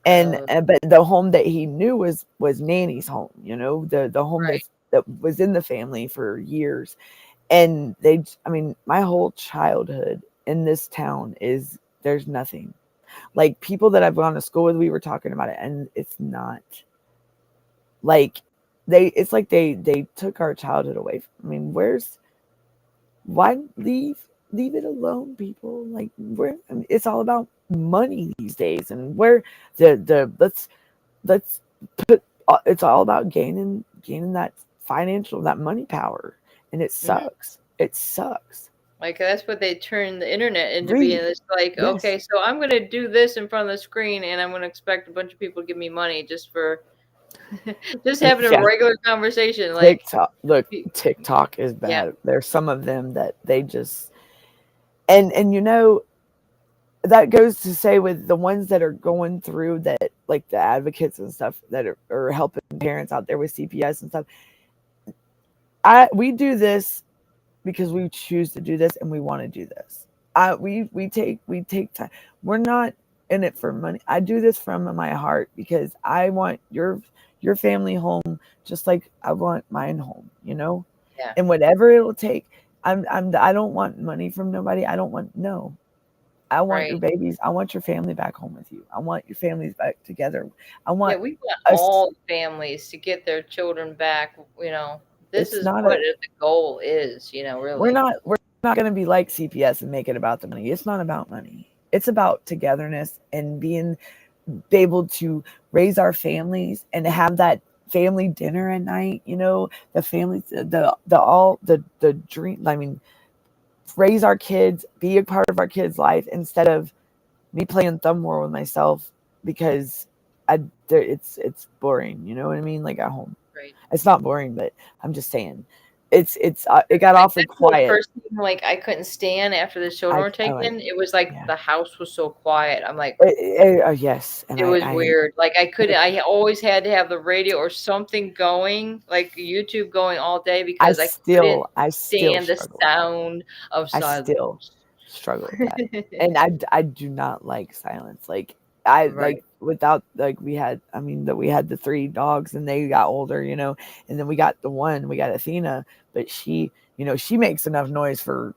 and Oh, but the home that he knew was Nanny's home, the home right. that was in the family for years, And I mean, my whole childhood in this town there's nothing. Like people that I've gone to school with, we were talking about it, and it's not like it's like they took our childhood away. I mean, why leave it alone, people? Like I mean, it's all about money these days, and where the let's put it's all about gaining that that money power, and it Mhm. sucks. It sucks. Like that's what they turned the internet into being. Greed. It's like, Yes. okay, so I'm gonna do this in front of the screen, and I'm gonna expect a bunch of people to give me money just for just having a Yeah. regular conversation. Like, TikTok. Look, TikTok is bad. yeah, There's some of them that they just and you know that goes to say with the ones that are going through that, like the advocates and stuff that are helping parents out there with CPS and stuff. We do this because we choose to do this and we want to do this. We take time. We're not in it for money. I do this from my heart because I want your family home just like I want mine home, you know? yeah, And whatever it'll take. I don't want money from nobody. I don't want no. I want your right. babies. I want your family back home with you. I want your families back together. I Yeah, want we want us. all families to get their children back. This It's is not what a. the goal is. Really. We're not going to be like CPS and make it about the money. It's not about money. It's about togetherness and being able to raise our families and to have that family dinner at night. You know, the families, the dream. I mean, raise our kids, be a part of our kids' life instead of me playing thumb war with myself because it's boring. You know what I mean? Like at home, Right. it's not boring, but I'm just saying, it got Like awfully that's the quiet. first thing like I couldn't stand after the children were I like, taken. It was like yeah. the house was so quiet. I'm like, Yes, and it was weird. Like I always had to have the radio or something going, like YouTube going all day because I couldn't I still stand the struggle with that. sound of I silence. still struggle with that, and I do not like silence. Like I Right. like without like we had the three dogs and they got older, you know, and then we got we got Athena, but she makes enough noise for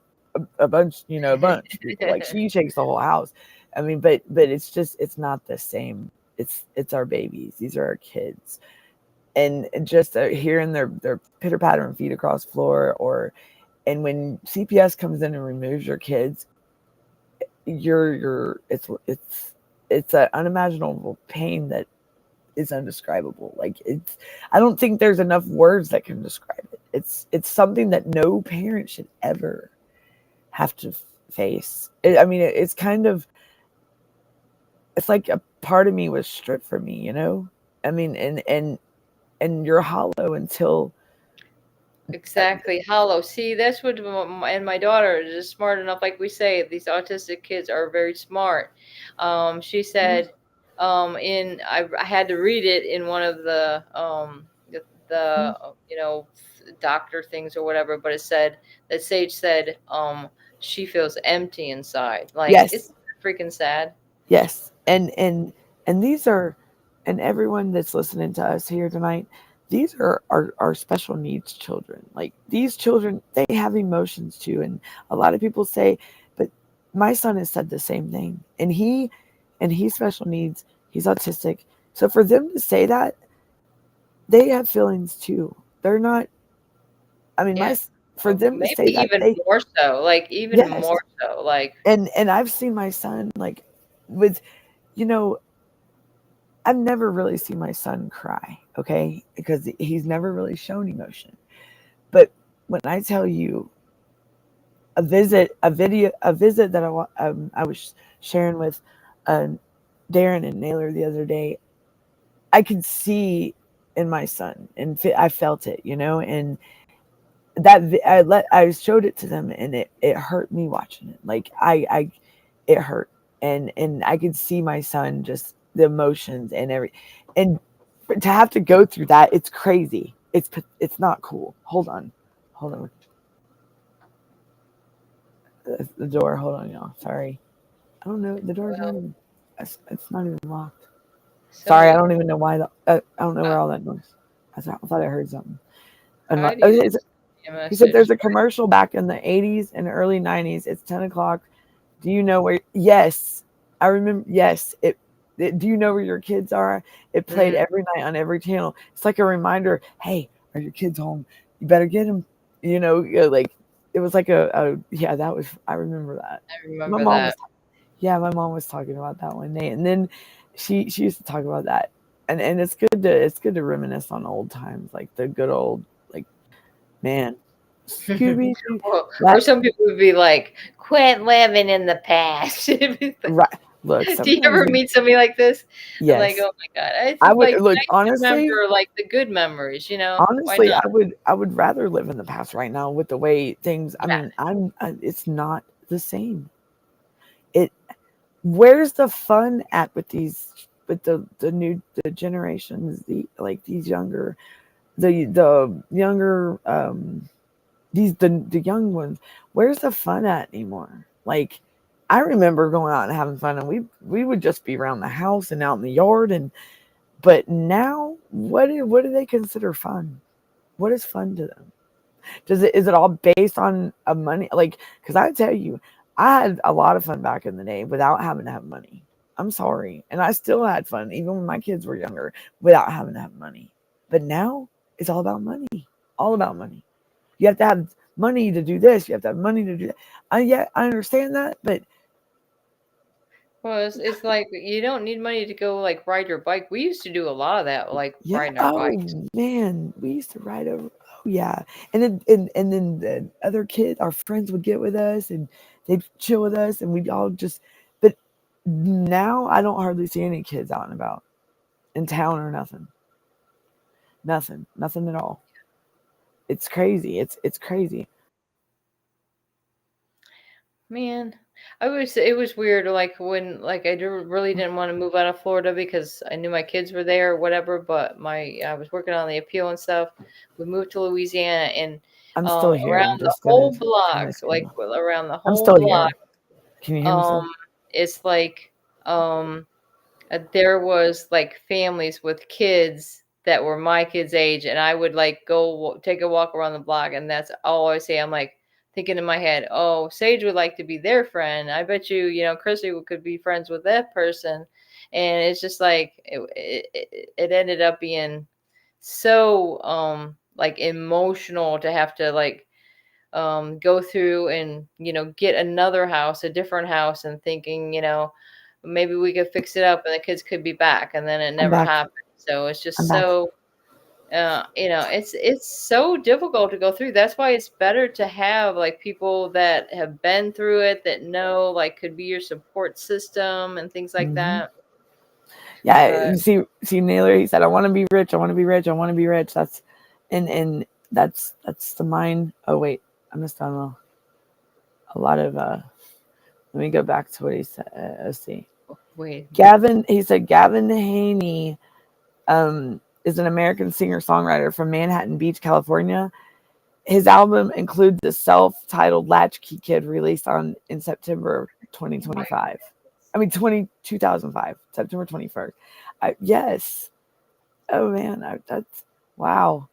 a bunch, a bunch of people. Like she shakes the whole house. I mean, but it's not the same. It's our babies. These are our kids, and just hearing their pitter patter and feet across the floor, and when CPS comes in and removes your kids, it's an unimaginable pain that is undescribable. Like I don't think there's enough words that can describe it. It's something that no parent should ever have to face. I mean, it's kind of, it's like a part of me was stripped from me, you know? I mean, and you're hollow until Exactly, hollow. See, that's what and my daughter is smart enough. Like we say, these autistic kids are very smart. She said, I had to read it in one of the doctor things or whatever, but it said that Sage said, she feels empty inside. Like yes, it's freaking sad. yes. And these are, and everyone that's listening to us here tonight, these are our special needs children. Like these children, they have emotions too. And a lot of people say, but my son has said the same thing. And he's special needs, he's autistic. So for them to say that, they have feelings too. They're not, I mean, Yeah. for them to say Maybe that, even they, more so. Like even yes. more so. Like And I've seen my son like with, you know, I've never really seen my son cry, okay? Because he's never really shown emotion. But when I tell you a visit that I was sharing with uh, Darren and Naylor the other day, I could see in my son, and I felt it, you know, and I showed it to them, and it hurt me watching it. Like it hurt, and I could see my son, just the emotions and and to have to go through that, it's crazy. It's not cool. Hold on. The door. Hold on, y'all. Sorry. I don't know. The door's not well, even. It's not even locked. Sorry, I somebody don't even know why. I don't know uh, where all that noise. I thought I heard something. I Unless, do. He said there's a commercial back in the 80s and early 90s. It's 10 o'clock. Do you know where? Yes, I remember. Yes, do you know where your kids are? It played every night on every channel. It's like a reminder. Hey, are your kids home? You better get them. Like it was like yeah. That was, I remember that. I remember that. My mom was talking about that one day, and then she used to talk about that, and it's good to reminisce on old times, like the good old, like, man, Scooby. Or some people would be like, "Quit living in the past." Right. Look, do you ever meet somebody like this? Yes. Like, oh my god, it's I would like look, nice honestly. to remember like the good memories, Honestly, I would rather live in the past right now with the way things. I mean, it's not the same. Where's the fun at with the generations, these younger, the younger, the young ones? Where's the fun at anymore? Like, I remember going out and having fun, and we would just be around the house and out in the yard, but now, what do they consider fun? What is fun to them? Is it all based on a money? Like, because I tell you, I had a lot of fun back in the day without having to have money. I'm sorry. And I still had fun, even when my kids were younger, without having to have money. But now it's all about money. All about money. You have to have money to do this. You have to have money to do that. I understand that, but well, it's like you don't need money to go like ride your bike. We used to do a lot of that, like riding our bikes. Man, we used to ride over. Oh yeah, and then the other kids, our friends, would get with us and they'd chill with us, and we'd all just. But now I don't hardly see any kids out and about in town or nothing. Nothing at all. It's crazy. It's crazy. Man, it was weird, like when like really didn't want to move out of Florida because I knew my kids were there or whatever, but I was working on the appeal and stuff. We moved to Louisiana, and I'm still here. around the whole block, like around the I'm whole still block, here. Can you hear me still? it's like there was like families with kids that were my kids' age, and I would like go take a walk around the block, and that's all I say. I'm like thinking in my head, oh, Sage would like to be their friend. I bet you, Chrissy could be friends with that person. And it's just like it ended up being so like emotional to have to like go through and get another house, a different house, and thinking maybe we could fix it up and the kids could be back, and then it never happened. So it's just it's so difficult to go through. That's why it's better to have like people that have been through it, that know, like, could be your support system and things like that. Yeah, see Naylor, he said, I want to be rich, I want to be rich, I want to be rich. That's the mind. Oh wait, I missed on a lot of let me go back to what he said. Let's see. Gavin, he said Gavin Haney is an American singer-songwriter from Manhattan Beach, California. His album includes the self-titled Latchkey Kid, released in September 2025. I mean, 2005, September 21st. Yes. Oh, man. That's, wow.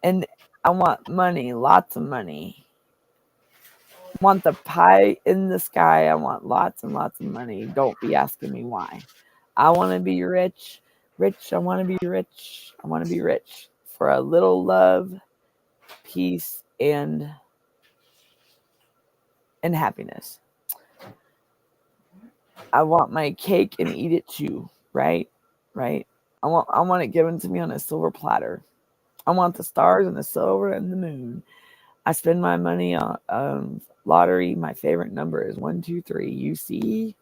And I want money, lots of money. I want the pie in the sky. I want lots and lots of money. Don't be asking me why. I want to be rich. I want to be rich. I want to be rich for a little love, peace, and happiness. I want my cake and eat it too, right? I want it given to me on a silver platter. I want the stars and the silver and the moon. I spend my money on lottery. My favorite number is 123. You see,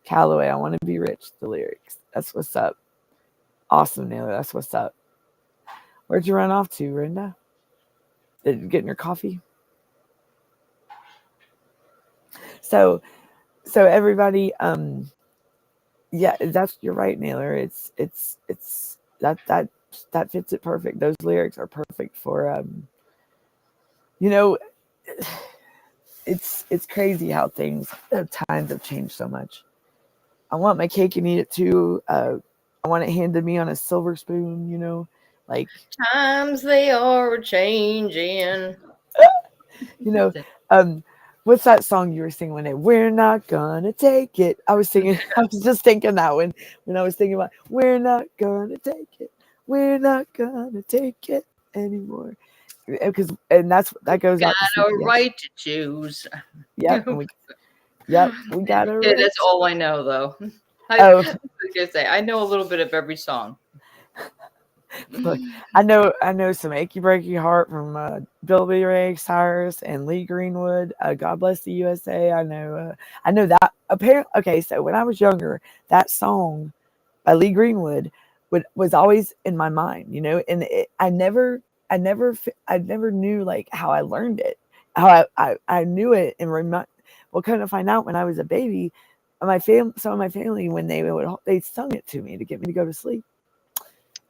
Callaway. I want to be rich. The lyrics. That's what's up. Awesome, Naylor. That's what's up. Where'd you run off to, Rinda? Did you get your coffee? So everybody, yeah, you're right, Naylor. It's that fits it perfect. Those lyrics are perfect for it's crazy how times have changed so much. I want my cake and eat it too. I want it handed me on a silver spoon, Like, Times they are changing. you know, what's that song you were singing when it? We're not gonna take it. I was singing. I was just thinking that when I was thinking about we're not gonna take it. We're not gonna take it anymore. Because that goes out to Got a CPS. right to choose. Yep, and we got a Yeah, right. that's all I know, though. I Oh, was gonna say I know a little bit of every song. look, I know some "Achy Breaky Heart" from Billy Ray Cyrus and Lee Greenwood. God Bless the USA. I know that. Apparently, okay. So when I was younger, that song by Lee Greenwood was always in my mind, and I never knew like how I learned it, how I knew it, and well, kind of find out when I was a baby. Some of my family, when they sung it to me to get me to go to sleep.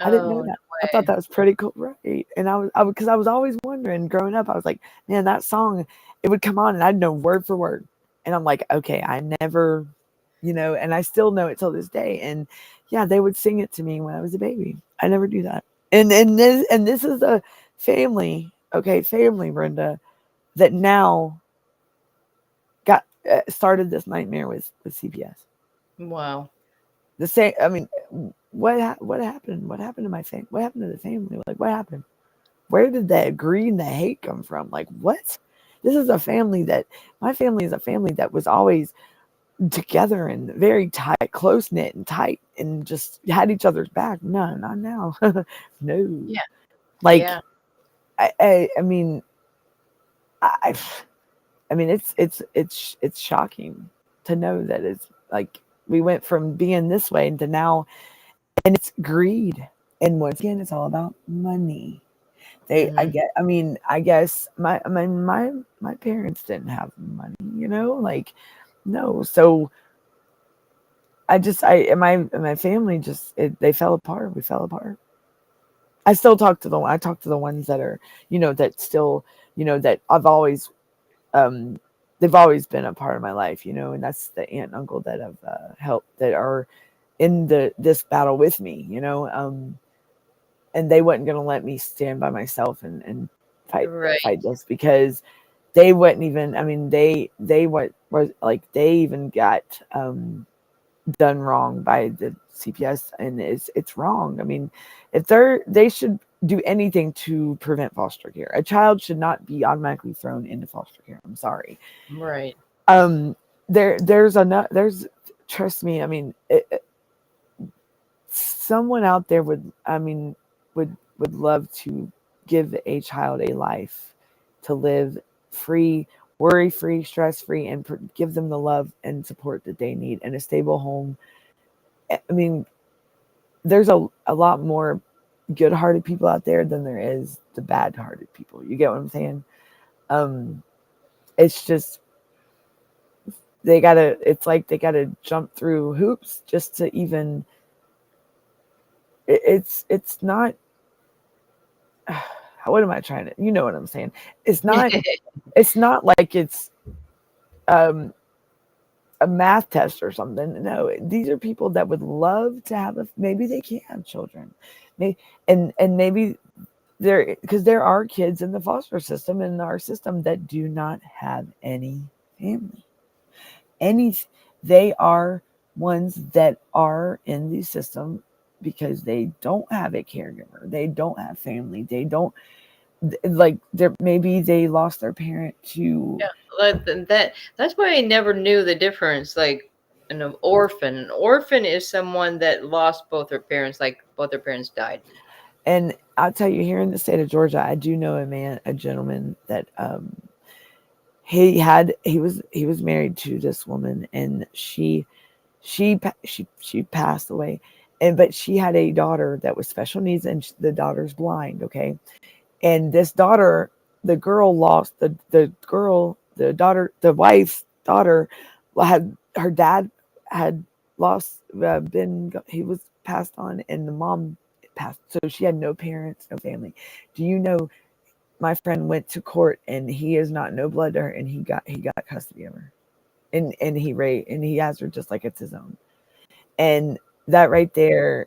I didn't Oh, know no that. I thought way. that was pretty cool, right? And because I was always wondering growing up, I was like, man, that song, it would come on and I'd know word for word. And I'm like, okay, I never, and I still know it till this day. And yeah, they would sing it to me when I was a baby. I never do that. And this is a family, okay, family, Brenda, that now got started this nightmare with CPS. Wow. The same. I mean, what happened? What happened to my family? What happened to the family? Like, what happened? Where did that greed and the hate come from? Like, what? This is a family that my family is a family that was always together and very tight, close knit and tight, and just had each other's back. No, not now. No, Yeah. like Yeah. I mean, I I mean, it's shocking to know that it's like we went from being this way to now, and it's greed. And once again, it's all about money. Hmm. I guess my parents didn't have money, like no. So and my family they fell apart. We fell apart. I talk to the ones that are, that still, that I've always, um, they've always been a part of my life, and that's the aunt and uncle that have helped, that are in this battle with me, and they weren't going to let me stand by myself and Right. fight this, because they wouldn't even. I mean, they what was like they even got done wrong by the CPS, and it's wrong. I mean, if they should do anything to prevent foster care. A child should not be automatically thrown into foster care. I'm sorry. Right. Um, there's trust me. I mean, someone out there would love to give a child a life to live free, worry free, stress free, and give them the love and support that they need, and a stable home. I mean, there's a lot more good hearted people out there than there is the bad hearted people. You get what I'm saying? Um, it's just it's like they gotta jump through hoops just to even. It's not. What am I trying to? You know what I'm saying? It's not. It's not like it's um, a math test or something. No, these are people that would love to have maybe they can't have children, maybe, and maybe because there are kids in the foster system, in our system, that do not have any family. Any They are ones that are in the system because they don't have a caregiver, they don't have family, they don't, like, maybe they lost their parent to. Yeah. That's why I never knew the difference. Like an orphan. An orphan is someone that lost both their parents. Like both their parents died. And I'll tell you, here in the state of Georgia, I do know a gentleman that he was married to this woman, and she passed away, and but she had a daughter that was special needs, and the daughter's blind. Okay, and this daughter, the girl lost the daughter, the wife's daughter, had her dad had lost, been he was passed on, and the mom passed, so she had no parents, no family. Do you know, my friend went to court, and he is not no blood to her, and he got custody of her, and he has her just like it's his own. And that right there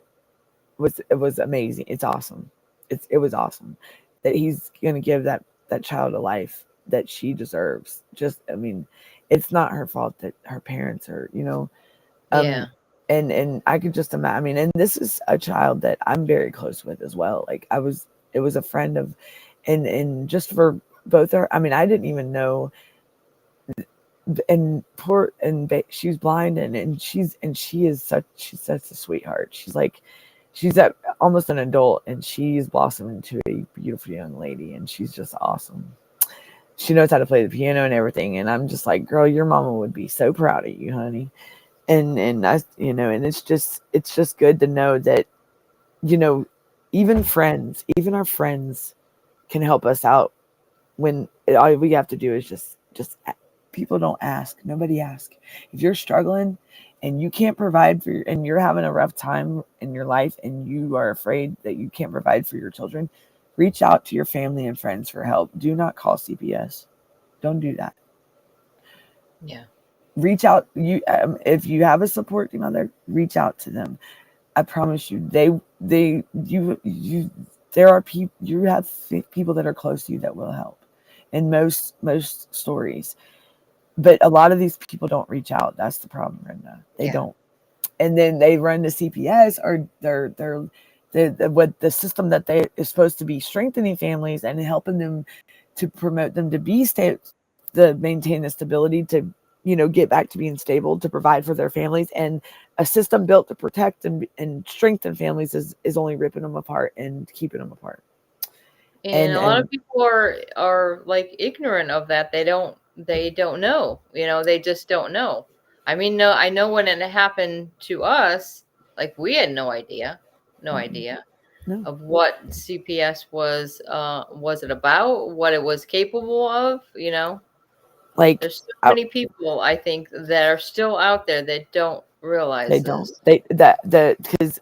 was amazing. It's awesome. it was awesome that he's going to give that child a life that she deserves. Just, I mean, it's not her fault that her parents are, Yeah. And I could just imagine, I mean, and this is a child that I'm very close with as well. Like it was a friend of, and just for both our, I mean, I didn't even know, and poor, she's blind, and she's such a sweetheart. She's almost an adult, and she's blossomed into a beautiful young lady, and she's just awesome. She knows how to play the piano and everything, and I'm just like, girl, your mama would be so proud of you, honey. And I, and it's just good to know that, even our friends can help us out when all we have to do is just people don't ask. Nobody asks. If you're struggling and you can't provide and you're having a rough time in your life and you are afraid that you can't provide for your children, reach out to your family and friends for help. Do not call CPS. Don't do that. Yeah. Reach out. If you have a support team out there, reach out to them. I promise you, there are people, you have people that are close to you that will help in most stories. But a lot of these people don't reach out. That's the problem, Brenda. They don't. And then they run to CPS, or what the system that they is supposed to be strengthening families and helping them to promote them to be to maintain the stability, to get back to being stable, to provide for their families, and a system built to protect and strengthen families is only ripping them apart and keeping them apart. And a lot of people are like ignorant of that. They don't know. They just don't know. I mean, no, I know when it happened to us, like we had no idea of what CPS was it about, what it was capable of, Like, there's so many people, I think, that are still out there that don't realize they this.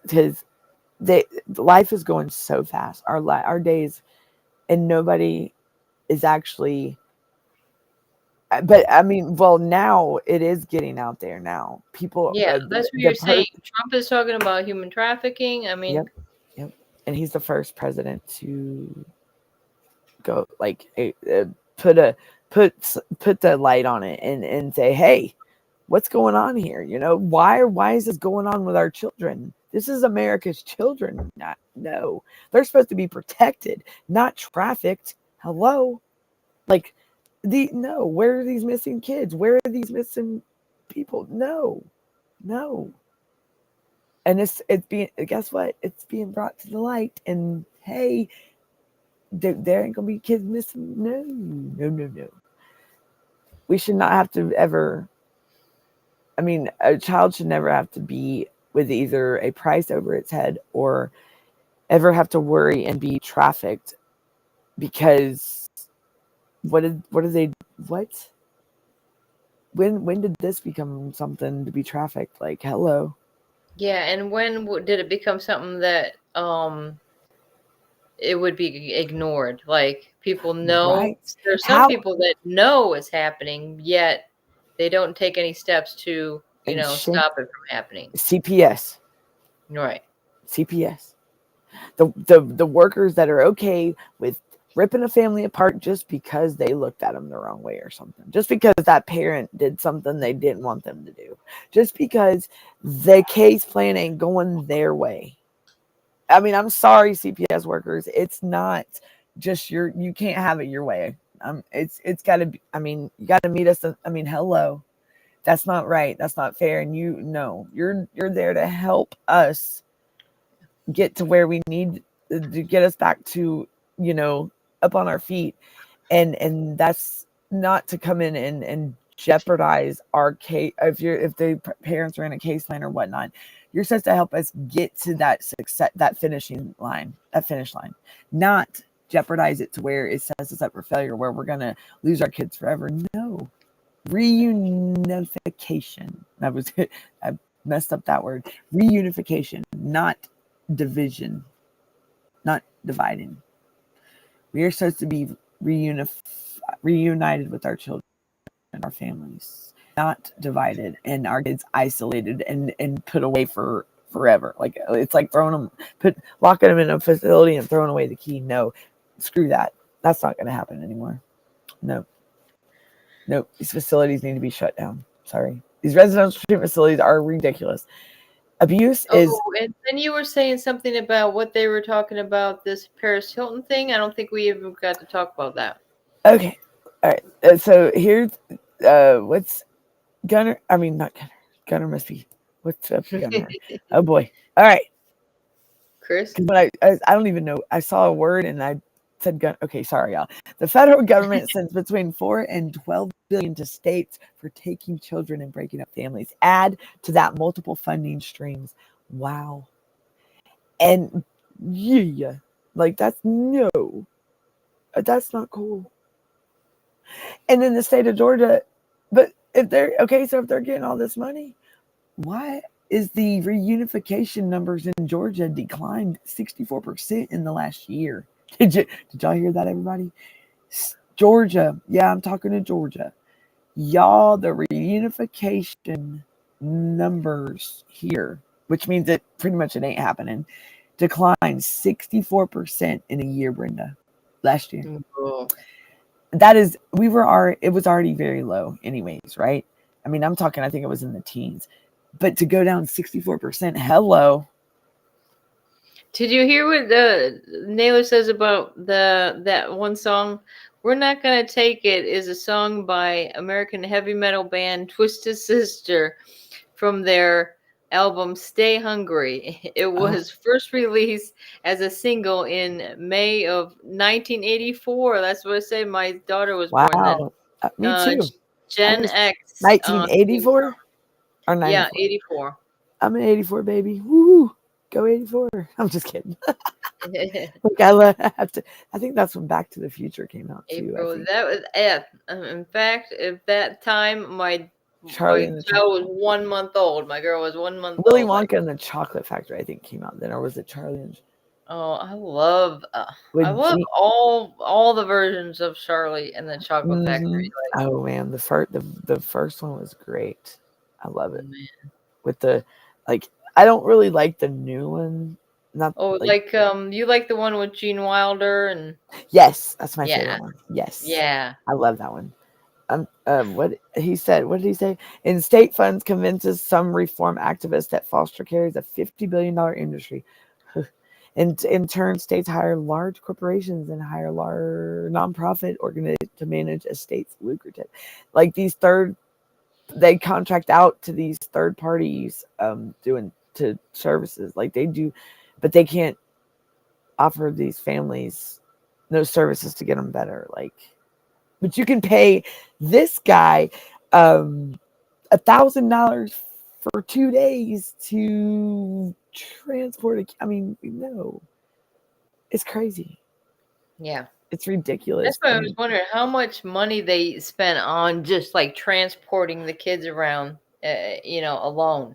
because life is going so fast. Our days, and nobody is actually. But I mean, well, now it is getting out there. Now people, Yeah, that's what you're saying. Trump is talking about human trafficking. I mean, yep, and he's the first president to go like put the light on it and say, hey, what's going on here? Why is this going on with our children? This is America's children. No, they're supposed to be protected, not trafficked. Hello, like where are these missing kids? Where are these missing people? No. And it's being, guess what? It's being brought to the light, and hey, there ain't gonna be kids missing. No. We should not have to ever. I mean, a child should never have to be with either a price over its head or ever have to worry and be trafficked, because when did this become something to be trafficked? Like, hello. Yeah, and when did it become something that it would be ignored? Like, people know, right. There's some people that know it's happening, yet they don't take any steps to, stop it from happening. CPS. Right. CPS. The workers that are okay with ripping a family apart just because they looked at them the wrong way or something. Just because that parent did something they didn't want them to do. Just because the case plan ain't going their way. I mean, I'm sorry, CPS workers. It's not just you can't have it your way. It's got to be. I mean, you got to meet us. I mean, hello. That's not right. That's not fair. And you're there to help us get to where we need to get us back to, up on our feet. And that's not to come in and jeopardize our case. If the parents are in a case plan or whatnot, you're supposed to help us get to that success, that finish line, not jeopardize it to where it sets us up for failure, where we're going to lose our kids forever. No. Reunification. I messed up that word. Reunification, not division, not dividing. We are supposed to be reunited with our children and our families, not divided, and our kids isolated and put away for forever. Like it's like throwing them, locking them in a facility and throwing away the key. No, screw that. That's not going to happen anymore. No. These facilities need to be shut down. Sorry. These residential treatment facilities are ridiculous. Abuse is. Oh, and then you were saying something about what they were talking about, this Paris Hilton thing. I don't think we even got to talk about that. Okay. All right. So here's what's Gunner. I mean, not Gunner. Gunner must be. What's up, Gunner? Oh, boy. All right. Chris? But I don't even know. I saw a word and I said gun. Okay, sorry, y'all. The federal government sends between $4 and $12 billion to states for taking children and breaking up families. Add to that multiple funding streams. Wow. And yeah, like that's not cool. And then the state of Georgia, but if they're getting all this money, why is the reunification numbers in Georgia declined 64% in the last year? Did y'all hear that, everybody? Georgia, yeah, I'm talking to Georgia. Y'all, the reunification numbers here, which means that pretty much it ain't happening, declined 64% in a year, Brenda, last year. Oh. That is, it was already very low anyways, right? I mean, I think it was in the teens. But to go down 64%, hello. Did you hear what Naylor says about that one song? We're Not Gonna Take It is a song by American heavy metal band Twisted Sister from their album Stay Hungry. It was first released as a single in May of 1984. That's what I say. My daughter was born then. Me too. Gen X. 1984 or 94? Yeah, 84. I'm an 84 baby. Woo! Go 84. I'm just kidding. Look, I think that's when Back to the Future came out too. April. That was in fact, at that time, my child was 1 month old. My girl was 1 month Willy old. Wonka and the Chocolate Factory, I think, came out then, or was it Charlie and? Oh, I love all the versions of Charlie and the Chocolate Factory. Like, oh man, the first one was great. I love it. Man. With the I don't really like the new one. Not you like the one with Gene Wilder and yes, that's my favorite one. Yes, yeah, I love that one. What did he say? In state funds convinces some reform activists that foster care is a $50 billion industry. And in turn, states hire large corporations and hire large nonprofit organizations to manage estates lucrative. Like they contract out to these third parties doing to services like they do, but they can't offer these families no services to get them better. But you can pay this guy $1,000 for 2 days to transport. No, it's crazy. Yeah, it's ridiculous. That's why I was wondering how much money they spent on just transporting the kids around, alone.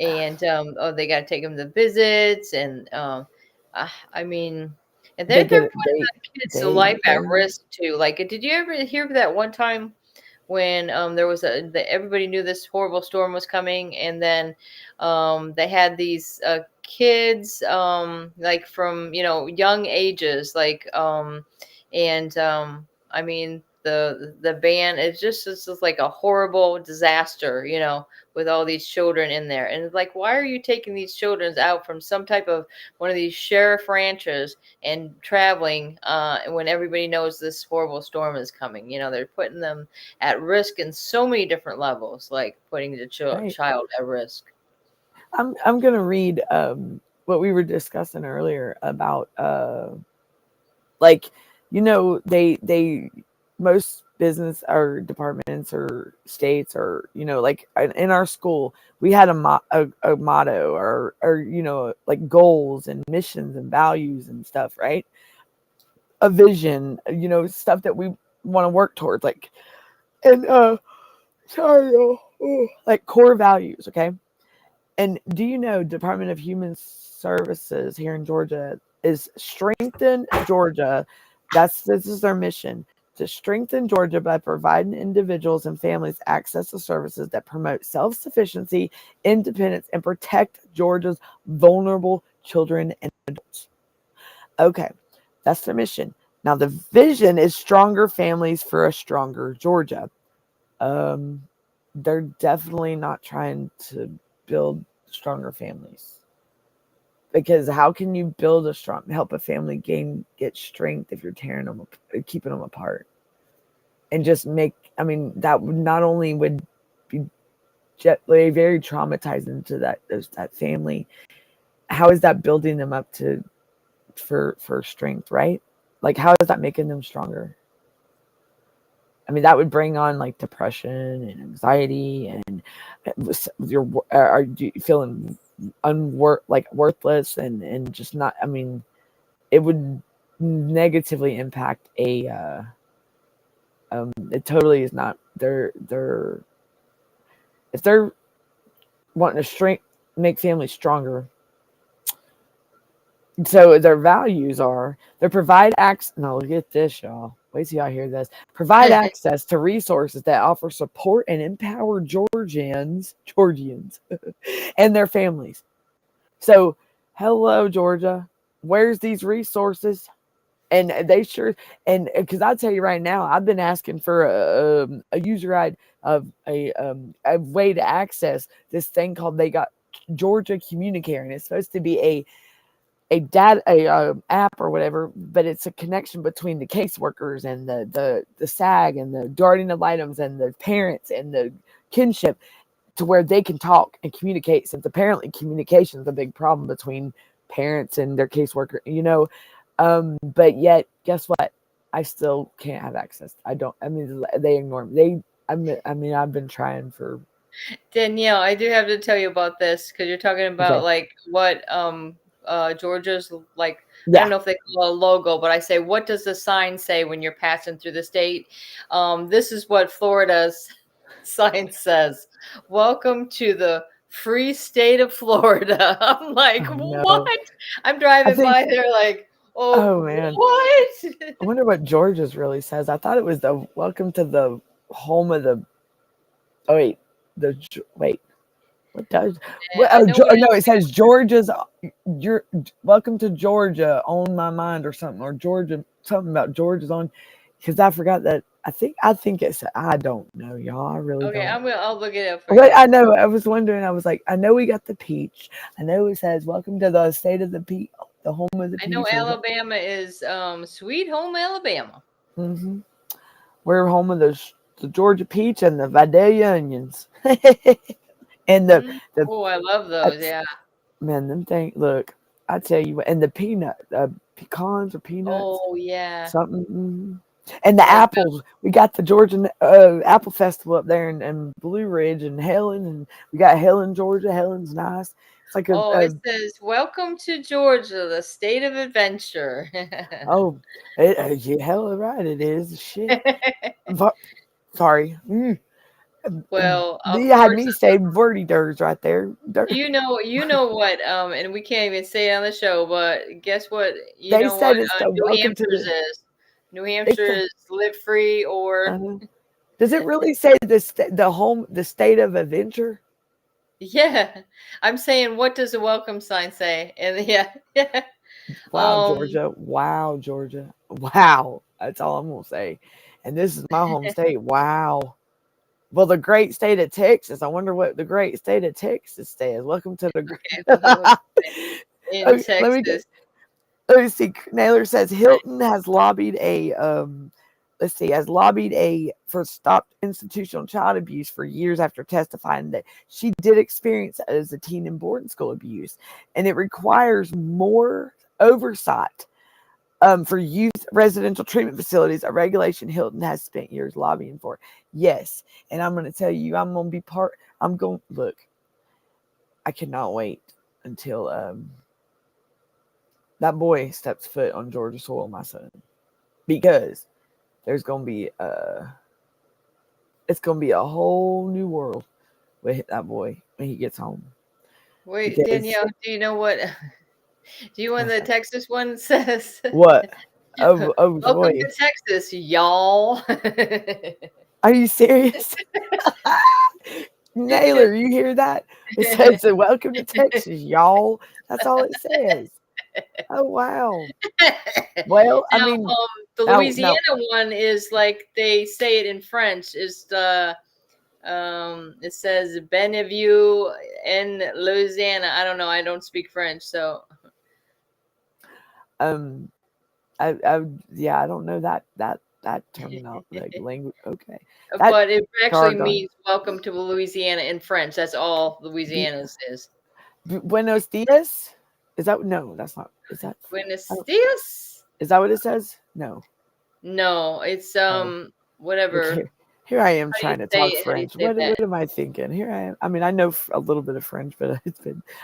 And they got to take them to visits, and and they're putting the kids' life at risk too. Did you ever hear that one time when there was everybody knew this horrible storm was coming, and then they had these kids from young ages, the ban, it's just like a horrible disaster, with all these children in there. And it's why are you taking these children out from some type of one of these sheriff ranches and traveling when everybody knows this horrible storm is coming? They're putting them at risk in so many different levels, like putting the child at risk. I'm going to read what we were discussing earlier about they most business or departments or states or in our school we had a motto or goals and missions and values and stuff, right? A vision, stuff that we want to work towards, core values. Okay. And do you know Department of Human Services here in Georgia is strengthen Georgia. This is their mission to strengthen Georgia by providing individuals and families access to services that promote self-sufficiency, independence, and protect Georgia's vulnerable children and adults. Okay, that's the mission. Now, the vision is stronger families for a stronger Georgia. They're definitely not trying to build stronger families, because how can you build help a family get strength if you're tearing them, keeping them apart, and just that would not only would be very traumatizing to that family. How is that building them up for strength, right? Like, how is that making them stronger? That would bring on like depression and anxiety, and are you feeling worthless and just not. It would negatively impact it totally is not. If they're wanting to make families stronger. So their values are they provide access. No, get this, y'all. Wait till y'all hear this. Provide access to resources that offer support and empower Georgians, and their families. So, hello, Georgia. Where's these resources? And they sure. And because I'll tell you right now, I've been asking for a user guide of a way to access this thing called they got Georgia Communicator, and it's supposed to be a app or whatever, but it's a connection between the caseworkers and the SAG and the guardian ad litems and the parents and the kinship, to where they can talk and communicate, since apparently communication is a big problem between parents and their caseworker, but yet guess what? I still can't have access. They ignore me. I've been trying for. Danielle, I do have to tell you about this, because you're talking about like what Georgia's like. I don't know if they call it a logo, but I say, what does the sign say when you're passing through the state? This is what Florida's sign says: "Welcome to the free state of Florida." I'm like, what? I'm driving by there like, oh man, what? I wonder what Georgia's really says. I thought it was the welcome to the home of the. Oh wait, what does? No, it says Georgia's. You're welcome to Georgia on my mind or something, or Georgia, something about Georgia's on. Because I forgot that. I think it's. I don't know, y'all. I really don't. I'll look it up for you. I know. I was wondering. I was like, I know we got the peach. I know it says welcome to the state of the peach, the home of the peach. I know Alabama is sweet home Alabama. Mm-hmm. We're home of the Georgia peach and the Vidalia onions. And I love those. Yeah, man, them things. Look, I tell you what, and the pecans or peanuts. Oh yeah, something. Mm-hmm. And the apples. We got the Georgia Apple Festival up there in Blue Ridge and Helen, and we got Helen, Georgia. Helen's nice. It's like it says "Welcome to Georgia, the state of adventure." Hell right, it is. Shit. Sorry. Well, you had me say Verdi Durs right there. You know what? And we can't even say it on the show, but guess what? They know said what? It's New Hampshire's is. New Hampshire is live free, or does it really say the state of adventure? Yeah, I'm saying, what does the welcome sign say? And yeah. Wow, Georgia. Wow, Georgia. Wow. That's all I'm gonna say. And this is my home state. Wow. Well, the great state of Texas. I wonder what the great state of Texas says. Welcome to the great in Texas. Let me see. Naylor says Hilton has lobbied for stopped institutional child abuse for years after testifying that she did experience as a teen in boarding school abuse, and it requires more oversight for youth residential treatment facilities, a regulation Hilton has spent years lobbying for. Yes, and I'm going to tell you, look, I cannot wait until that boy steps foot on Georgia soil, my son, because there's going to be it's going to be a whole new world with that boy when he gets home. Wait, Danielle, do you know what? Do you want the Texas one says? What? Oh Welcome boy. to Texas, y'all. Are you serious? Naylor, you hear that? It says, welcome to Texas, y'all. That's all it says. Oh, wow. Well, I Now, mean, the no, Louisiana one is like they say it in French. Is the it says Beneview in Louisiana. I don't know. I don't speak French, so um, yeah, I don't know that terminology, like language. Okay, that but it actually jargon. means welcome to Louisiana in French. That's all Louisiana's is. Buenos dias. Is that no? That's not. Is that? Buenos Oh, dias. is that what it says? No. No, it's Oh, whatever. okay. Here I am How do you trying to say talk it? How do you French. say What that? am I thinking? Here I am. I mean, I know a little bit of French, but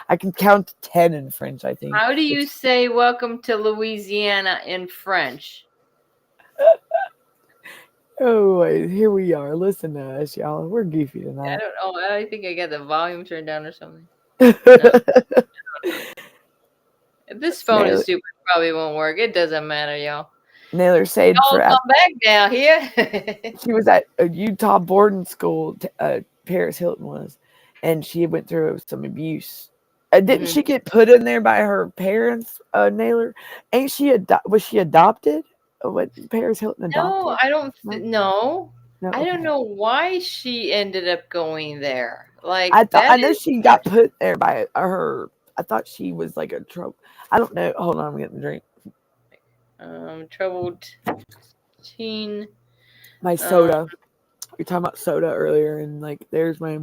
I can count 10 in French, I think. How do you say welcome to Louisiana in French? Oh, here we are. Listen to us, y'all. We're goofy I tonight. don't know. I think I got the volume turned down or something. No. If this phone is stupid, it probably won't work. It doesn't matter, y'all. Naylor said Y'all come back down here. she was at a Utah boarding school. Paris Hilton was, and she went through some abuse. Didn't she get put in there by her parents, Naylor? Ain't she was she adopted? What Paris Hilton adopted? No, I don't know. No, I don't know why she ended up going there. Like I know she got put there by her. I thought she was like a trouble. I don't know. Hold on, I'm getting a drink. Troubled teen. My soda. We were talking about soda earlier, and like, there's my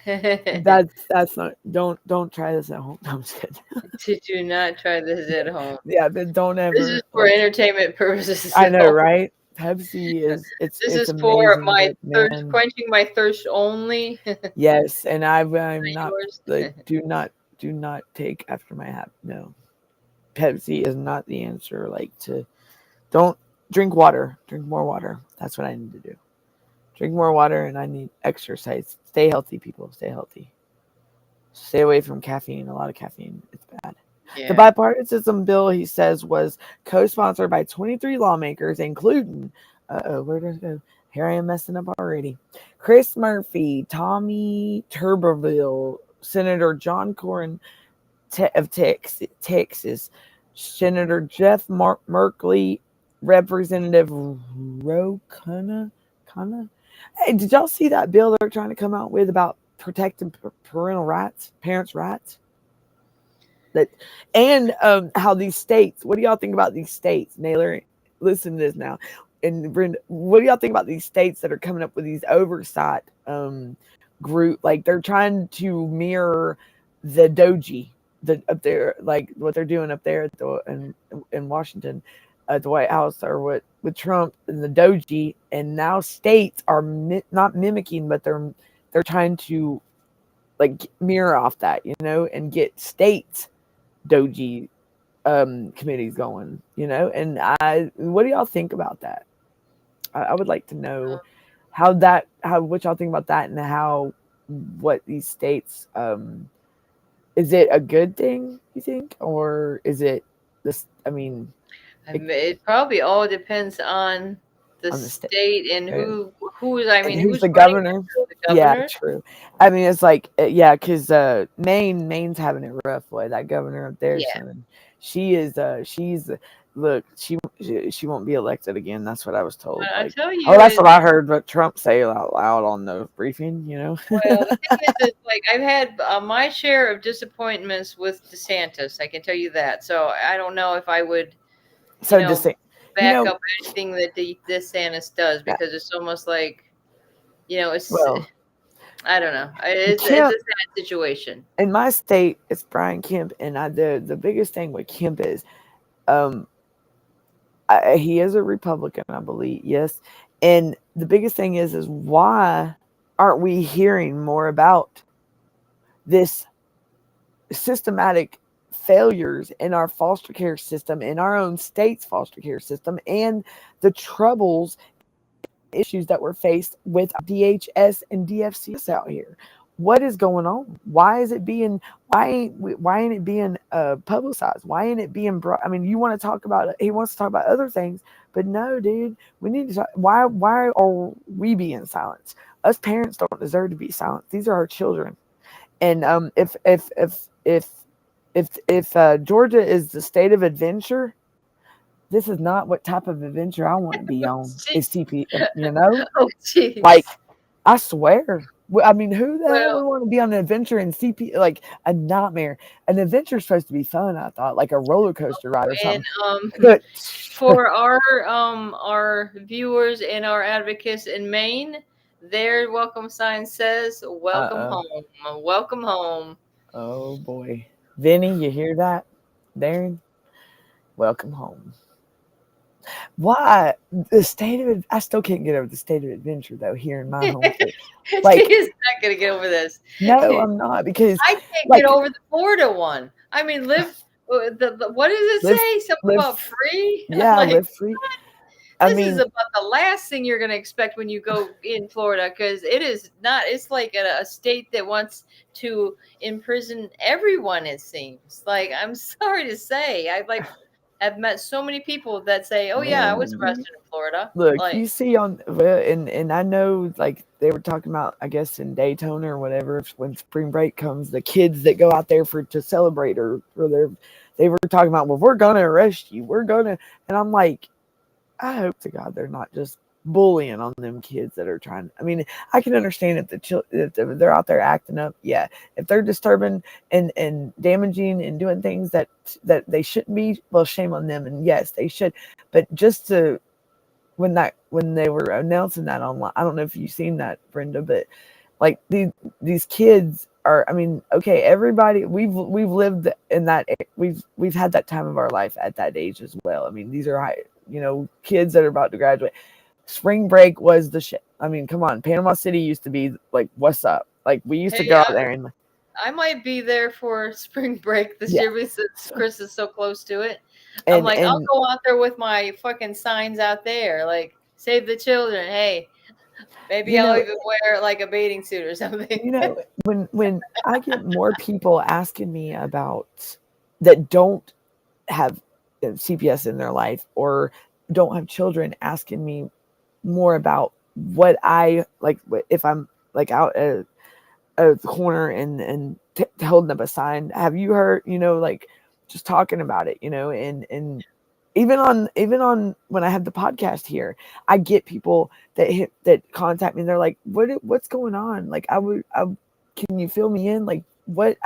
That's not. Don't try this at home. No, I'm just kidding. Do not try this at home. Yeah, but don't ever. This is for entertainment purposes. I know, right? Pepsi is This it's is for amazing, my but, thirst, man, quenching my thirst only. yes, and I'm not Yours. like do not take after my habit. No, Pepsi is not the answer. Like, don't drink water. Drink more water. That's what I need to do. Drink more water, and I need exercise. Stay healthy, people. Stay healthy. Stay away from caffeine. A lot of caffeine. It's bad. Yeah. The bipartisan bill, he says, was co-sponsored by 23 lawmakers, including, where does it go? Here I am messing up already. Chris Murphy, Tommy Tuberville, Senator John Cornyn of Texas, Senator Jeff Merkley, Representative Ro Khanna. Hey, did y'all see that bill they're trying to come out with about protecting parental rights, parents' rights? And how these states, what do y'all think about these states? Naylor, listen to this now. And Brenda, what do y'all think about these states that are coming up with these oversight group? Like, they're trying to mirror the doji up there, like what they're doing up there in Washington at the White House, or what with Trump and the doji. And now states are not mimicking, but they're trying to like mirror off that, and get states doji committees going, and what do y'all think about that? I would like to know what y'all think about that, and what these states, is it a good thing, you think, or is it this? It probably all depends on the state and who's the governor. Yeah, true. I mean, it's like, because Maine's having it rough. Boy, that governor up there, son, she's look, she won't be elected again. That's what I was told. I tell you, that's what I heard. But Trump say out loud on the briefing, Well, the thing is, like, I've had my share of disappointments with DeSantis. I can tell you that. So I don't know if I would, back up anything that DeSantis does, because it's almost like, it's. I don't know. It's a sad situation. In my state, it's Brian Kemp, and the biggest thing with Kemp is, he is a Republican, I believe. Yes, and the biggest thing is why aren't we hearing more about this systematic failures in our foster care system, in our own state's foster care system, and the troubles, issues that we're faced with DHS and DFCS out here? what is going on? Why is it being, why ain't it being publicized? Why ain't it being brought? I mean, you want to talk about, he wants to talk about other things, but no, dude, we need to talk. Why are we being silenced? Us parents don't deserve to be silenced. These are our children. And if Georgia is the state of adventure, this is not what type of adventure I want to be on. Is CP, you know? Oh, jeez. Like, I swear. I mean, who the hell would Well, want to be on an adventure in CP? Like a nightmare. An adventure is supposed to be fun, I thought, like a roller coaster ride or and something. But for our viewers and our advocates in Maine, their welcome sign says "Welcome uh-oh. home, welcome home." Oh boy. Vinny, you hear that? Darren, welcome home. Why the state of, I still can't get over the state of adventure though here in my home state. Like, She's not gonna get over this. no, I'm not, because I can't like get over the Florida one. I mean, what does it live say? Something live about free? yeah, Like, live free. I this is mean, about the last thing you're going to expect when you go in Florida, because it is not, it's like a state that wants to imprison everyone, it seems. Like, I'm sorry to say, I've met so many people that say, oh yeah, I was man, arrested in Florida. look, Like, you see on, well, and I know, like they were talking about, I guess in Daytona or whatever, when spring break comes, the kids that go out there to celebrate, or they were talking about, well, we're gonna arrest you, we're gonna, and I'm like, I hope to God they're not just bullying on them kids that are trying. I mean, I can understand if they're out there acting up. Yeah, if they're disturbing and damaging and doing things that they shouldn't be, well, shame on them. And yes, they should. But just to, when they were announcing that online, I don't know if you've seen that, Brenda, but like these kids are, I mean, okay, everybody, we've lived in that, we've had that time of our life at that age as well. I mean, these are high, kids that are about to graduate. Spring break was the shit. I mean, come on, Panama City used to be like, what's up? Like, we used to hey, go out there and I might be there for spring break this yeah. year because So, Chris is so close to it. I'm like, I'll and go out there with my fucking signs out there, like, save the children. Hey, maybe you I'll know, even wear like a bathing suit or something. when I get more people asking me about that don't have CPS in their life or don't have children, asking me more about what I like, if I'm like out at a corner and holding up a sign. Have you heard? Like just talking about it. And even on when I have the podcast here, I get people that contact me. And they're like, what's going on? Like, can you fill me in? Like, what?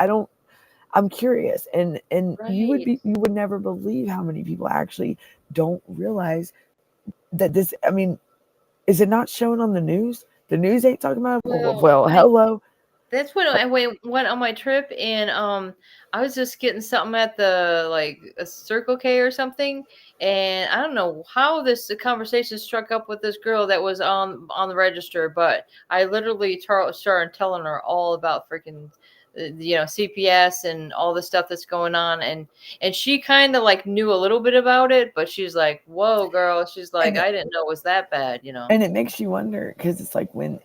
I'm curious. And Right. you would never believe how many people actually don't realize that this, I mean, is it not shown on the news? The news ain't talking about it. Well, Well, hello. that's when I went on my trip, and I was just getting something at the like a Circle K or something, and I don't know how the conversation struck up with this girl that was on the register, but I literally started telling her all about freaking CPS and all the stuff that's going on, and she kind of like knew a little bit about it, but she's like, whoa, girl, she's like, And I didn't know it was that bad. and it makes you wonder, because it's like when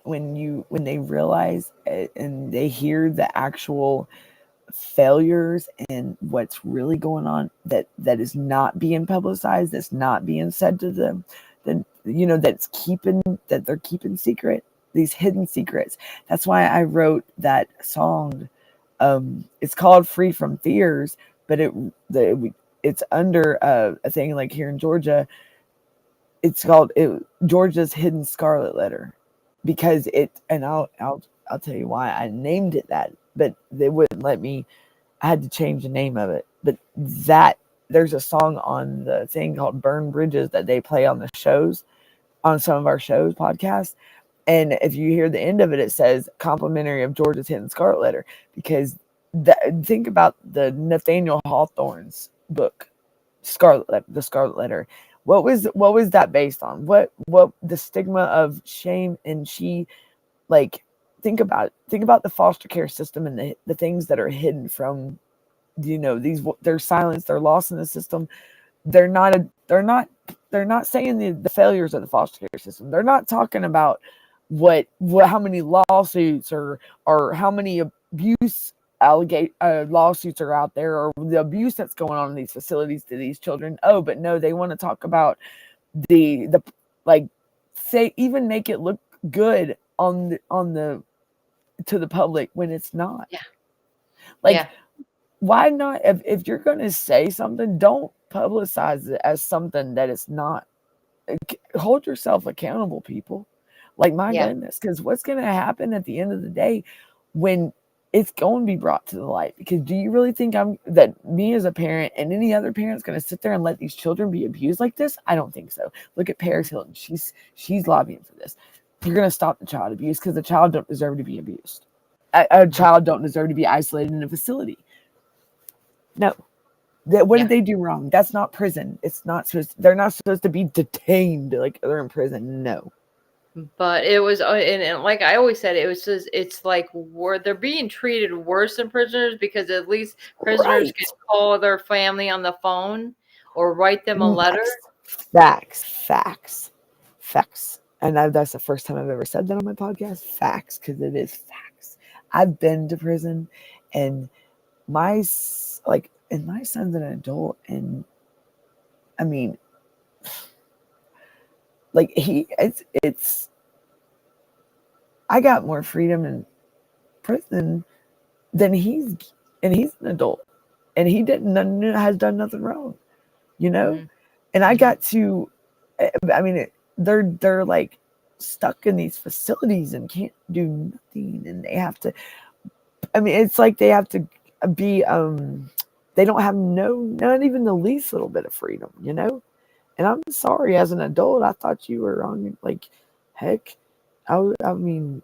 they realize it and they hear the actual failures and what's really going on that is not being publicized, that's not being said to them, then that they're keeping secret, these hidden secrets. That's why I wrote that song. It's called Free from Fears, but it's under a thing like here in Georgia. It's called Georgia's Hidden Scarlet Letter, because and I'll tell you why I named it that, but they wouldn't let me. I had to change the name of it. But there's a song on the thing called Burn Bridges that they play on the shows, on some of our shows, podcasts. And if you hear the end of it, it says complimentary of Georgia's Hidden Scarlet Letter, because think about the Nathaniel Hawthorne's book, the Scarlet Letter. What was that based on? What the stigma of shame, and she, like, think about the foster care system and the things that are hidden from, they're silenced, they're lost in the system. They're not saying the failures of the foster care system. They're not talking about how many lawsuits or how many abuse lawsuits are out there, or the abuse that's going on in these facilities to these children. Oh, but no, they want to talk about the like, say, even make it look good on the to the public when it's not. Yeah. Like, Yeah. why not? If you're going to say something, don't publicize it as something that it's not. Hold yourself accountable, people. Like, my Yeah. goodness, because what's going to happen at the end of the day when it's going to be brought to the light? Because do you really think that me as a parent and any other parent's going to sit there and let these children be abused like this? I don't think so. Look at Paris Hilton. She's lobbying for this. You're going to stop the child abuse because the child don't deserve to be abused. A child don't deserve to be isolated in a facility. No. What did they do wrong? That's not prison. It's not they're not supposed to be detained like they're in prison. No. But it was, and like I always said, it was just, it's like they're being treated worse than prisoners, because at least prisoners can call their family on the phone or write them a letter. Facts. And that's the first time I've ever said that on my podcast. Facts, because it is facts. I've been to prison, and my son's an adult, and I mean, like, it's I got more freedom in prison than he's an adult, and he has done nothing wrong, and I got to, I mean, they're like stuck in these facilities and can't do nothing, and they have to, I mean, it's like they have to be, they don't have not even the least little bit of freedom, and I'm sorry, as an adult, I thought you were on, like, heck, I mean,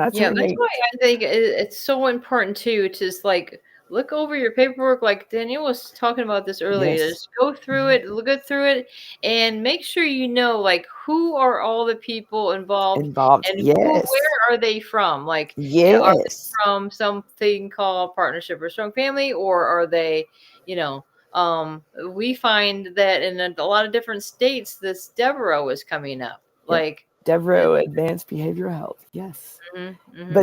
That's why I think it's so important too, to just like look over your paperwork. Like Danielle was talking about this earlier. Yes. Just go through it, look through it, and make sure you know, like, who are all the people involved, and yes. Where are they from? Like, yes. Are they from something called Partnership for Strong Family, or are they, we find that in a lot of different states, this Devereaux is coming up. Like Devereaux Advanced Behavioral Health. Yes. Mm-hmm.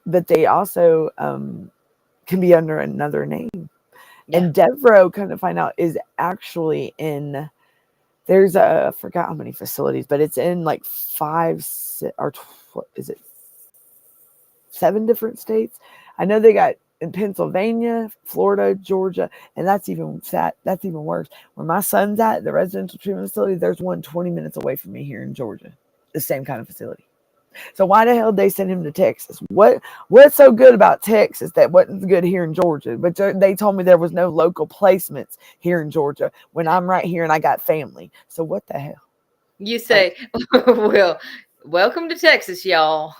But they also can be under another name. Yeah. And Devereaux, kind of find out, is actually in, there's I forgot how many facilities, but it's in like 7 different states. I know they got in Pennsylvania, Florida, Georgia, and that's even worse. Where my son's at, the residential treatment facility, there's one 20 minutes away from me here in Georgia, the same kind of facility. So why the hell did they send him to Texas? What's so good about Texas that wasn't good here in Georgia? But they told me there was no local placements here in Georgia when I'm right here and I got family. So what the hell? You say, well, welcome to Texas, y'all.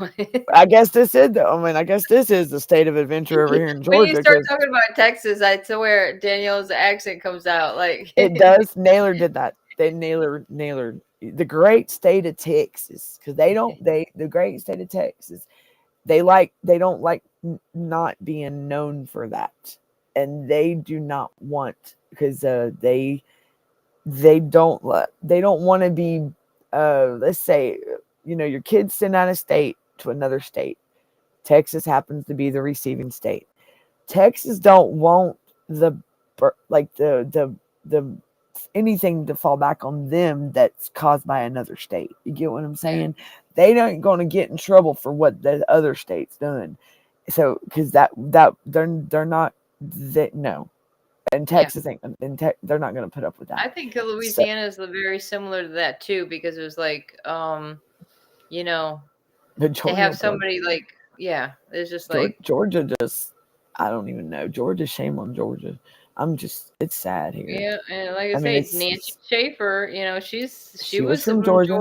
I guess this is the state of adventure over here in Georgia. When you start talking about Texas, I swear Danielle's accent comes out. Like it does. Naylor did that. Naylor, the great state of Texas, because the great state of Texas, they don't like not being known for that, and they do not want, because they don't want to be, let's say, your kids sent out of state to another state. Texas happens to be the receiving state. Texas don't want the anything to fall back on them that's caused by another state. You get what I'm saying? They aren't going to get in trouble for what the other state's done. So, because they're not, no. And Texas ain't, they're not going to put up with that. I think Louisiana is very similar to that too, because it was like, to have somebody like, it's just like Georgia. Just, I don't even know. Georgia, shame on Georgia. It's sad here. Yeah, and like I say, Nancy Schaefer, she was from Georgia. I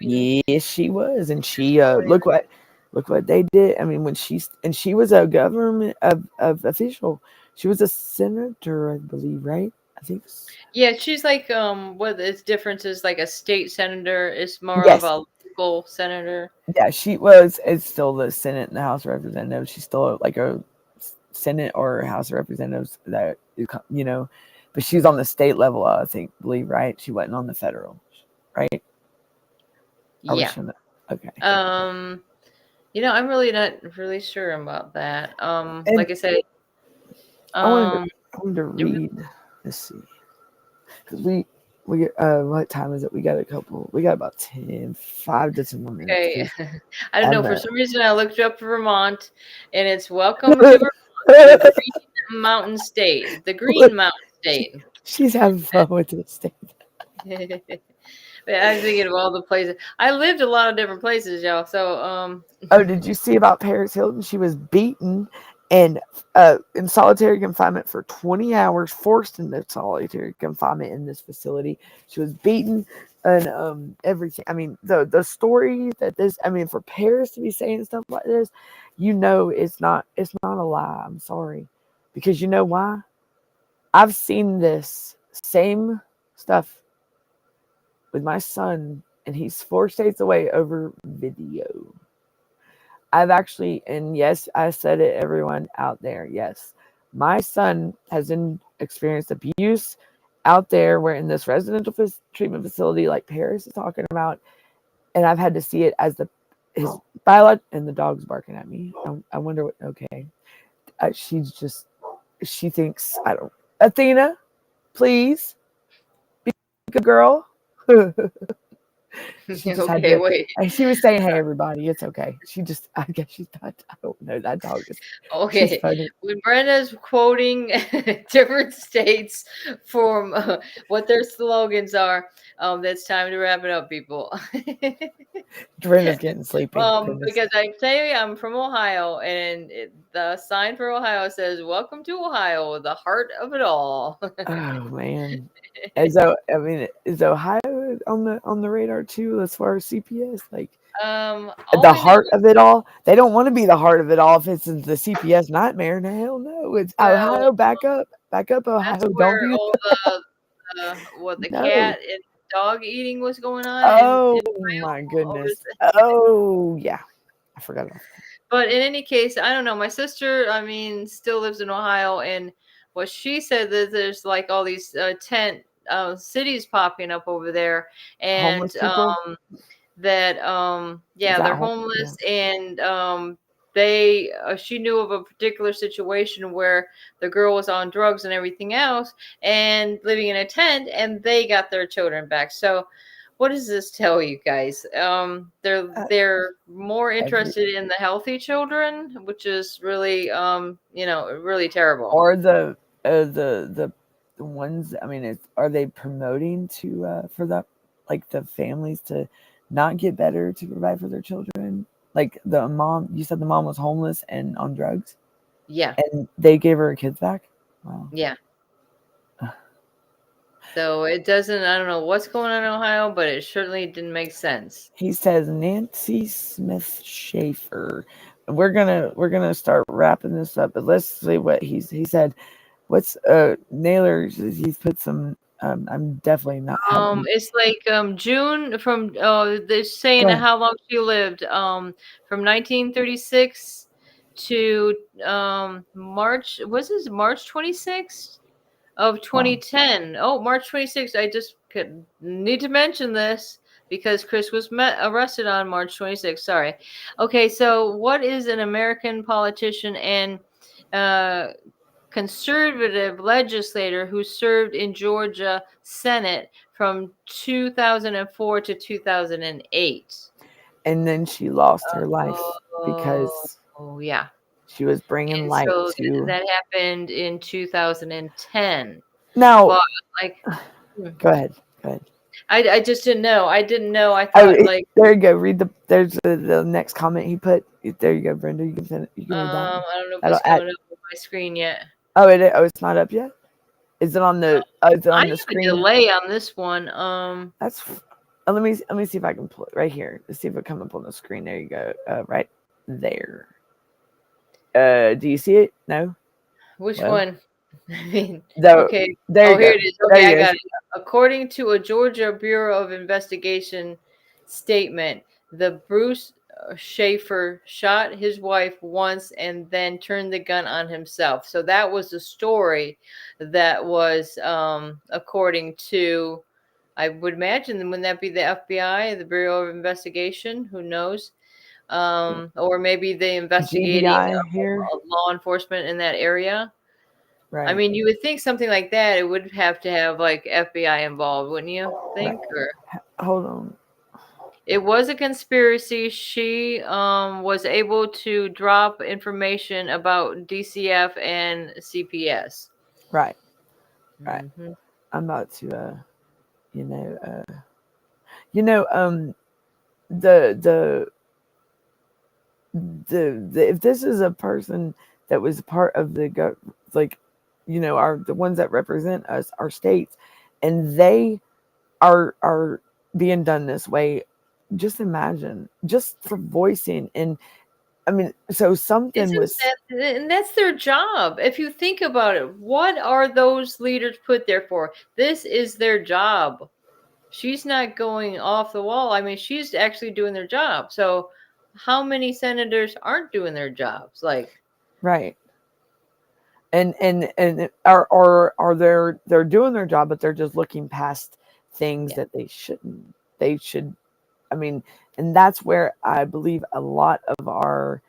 mean, yes, she was, and she look what they did. I mean, she was a government official. She was a senator, I believe, right? I think. Yeah, she's like what its difference is, like a state senator is more of a local senator. Yeah, she was. It's still the Senate and the House of Representatives. She's still like a Senate or House of Representatives that, but she's on the state level, I believe, right? She wasn't on the federal, right? Are we Yeah. sure that? Okay. I'm really not really sure about that. And Like I said, I wanted um, to read. Let's see, because we what time is it? We got about 5 to 10 more minutes. okay. I don't know. I'm For some reason, I looked up Vermont, and it's welcome to Vermont, the Green Mountain State, the Green Mountain State. She's having fun with this state. I'm thinking of all the places. I lived a lot of different places, y'all. So, Oh, did you see about Paris Hilton? She was beaten and in solitary confinement for 20 hours, forced into solitary confinement in this facility. She was beaten and everything. I mean, the story that this, I mean, for Paris to be saying stuff like this, it's not a lie. I'm sorry. Because you know why? I've seen this same stuff with my son, and he's 4 states away over video. I've actually, and yes, I said it, everyone out there. Yes, my son has experienced abuse out there. We're in this residential treatment facility, like Paris is talking about, and I've had to see it as his biolog, and the dog's barking at me. I wonder what. Okay, she thinks I don't. Athena, please, be a good girl. She just had okay, to. wait. She was saying, "Hey, everybody, it's okay." I guess she thought. I don't know. That dog is. She's Okay, funny. when Brenda's quoting different states from what their slogans are, that's time to wrap it up, people. Dorinda's getting sleepy. Because I tell you, I'm from Ohio, and the sign for Ohio says "Welcome to Ohio, the heart of it all." Oh man, as though I mean, is Ohio on the radar too as far as CPS? Like all the we know, heart of it all. They don't want to be the heart of it all if it's the CPS nightmare. No, hell no. It's well, Ohio. Back up, Ohio. that's Don't where be all the no. cat and dog eating was going on. Oh In my Ohio. goodness. Oh yeah, I forgot about that. But in any case, I don't know. My sister, I mean, still lives in Ohio, and what she said that there's like all these tent cities popping up over there, and Homeless people. that Is yeah, that they're homeless, Yeah. and they she knew of a particular situation where the girl was on drugs and everything else, and living in a tent, and they got their children back. So what does this tell you guys? They're more interested in the healthy children, which is really really terrible. Or the ones. I mean, are they promoting to for that, like the families to not get better to provide for their children? Like the mom, you said the mom was homeless and on drugs. Yeah. And they gave her kids back. Wow. Yeah. So it doesn't. I don't know what's going on in Ohio, but it certainly didn't make sense. He says Nancy Smith Schaefer. We're gonna start wrapping this up, but let's see what he said. What's Naylor? He's put some. I'm definitely not. It's like June from they're saying how long she lived from 1936 to March. Was this March 26th of 2010? Oh, March 26th. I just need to mention this because Chris was arrested on March 26th. Sorry. Okay, so what is an American politician and conservative legislator who served in Georgia Senate from 2004 to 2008? And then she lost her life because yeah, she was bringing light to. That happened in 2010. Now, well, go ahead. I just didn't know. I thought there you go. There's the next comment he put. There you go, Brenda. You can read that. I don't know if it's coming up on my screen yet. Oh, it's not up yet. Is it on the? Is it on the screen? I have a delay on this one. That's. Let me see if I can pull it right here. Let's see if it comes up on the screen. There you go. Right there. Do you see it? No. Which one? I mean, okay. There here it is. Okay, I got it. According to a Georgia Bureau of Investigation statement, the Bruce Schaefer shot his wife once and then turned the gun on himself. So that was the story that was according to I would imagine, wouldn't that be the FBI, the Bureau of Investigation? Who knows? Or maybe they investigating GBI here, law enforcement in that area. right? I mean, you would think something like that, it would have to have like FBI involved, wouldn't you think? Or Hold on. it was a conspiracy. She was able to drop information about DCF and CPS. Right. Mm-hmm. I'm about to you know the if this is a person that was part of the like are the ones that represent us, our states, and they are being done this way, just imagine, just for voicing. And I mean, so something was And that's their job. If you think about it, what are those leaders put there for? This is their job. She's not going off the wall. I mean, she's actually doing their job. So how many senators aren't doing their jobs? Like, right. And are they're doing their job, but they're just looking past things that they shouldn't. They should. I mean, and that's where I believe a lot of our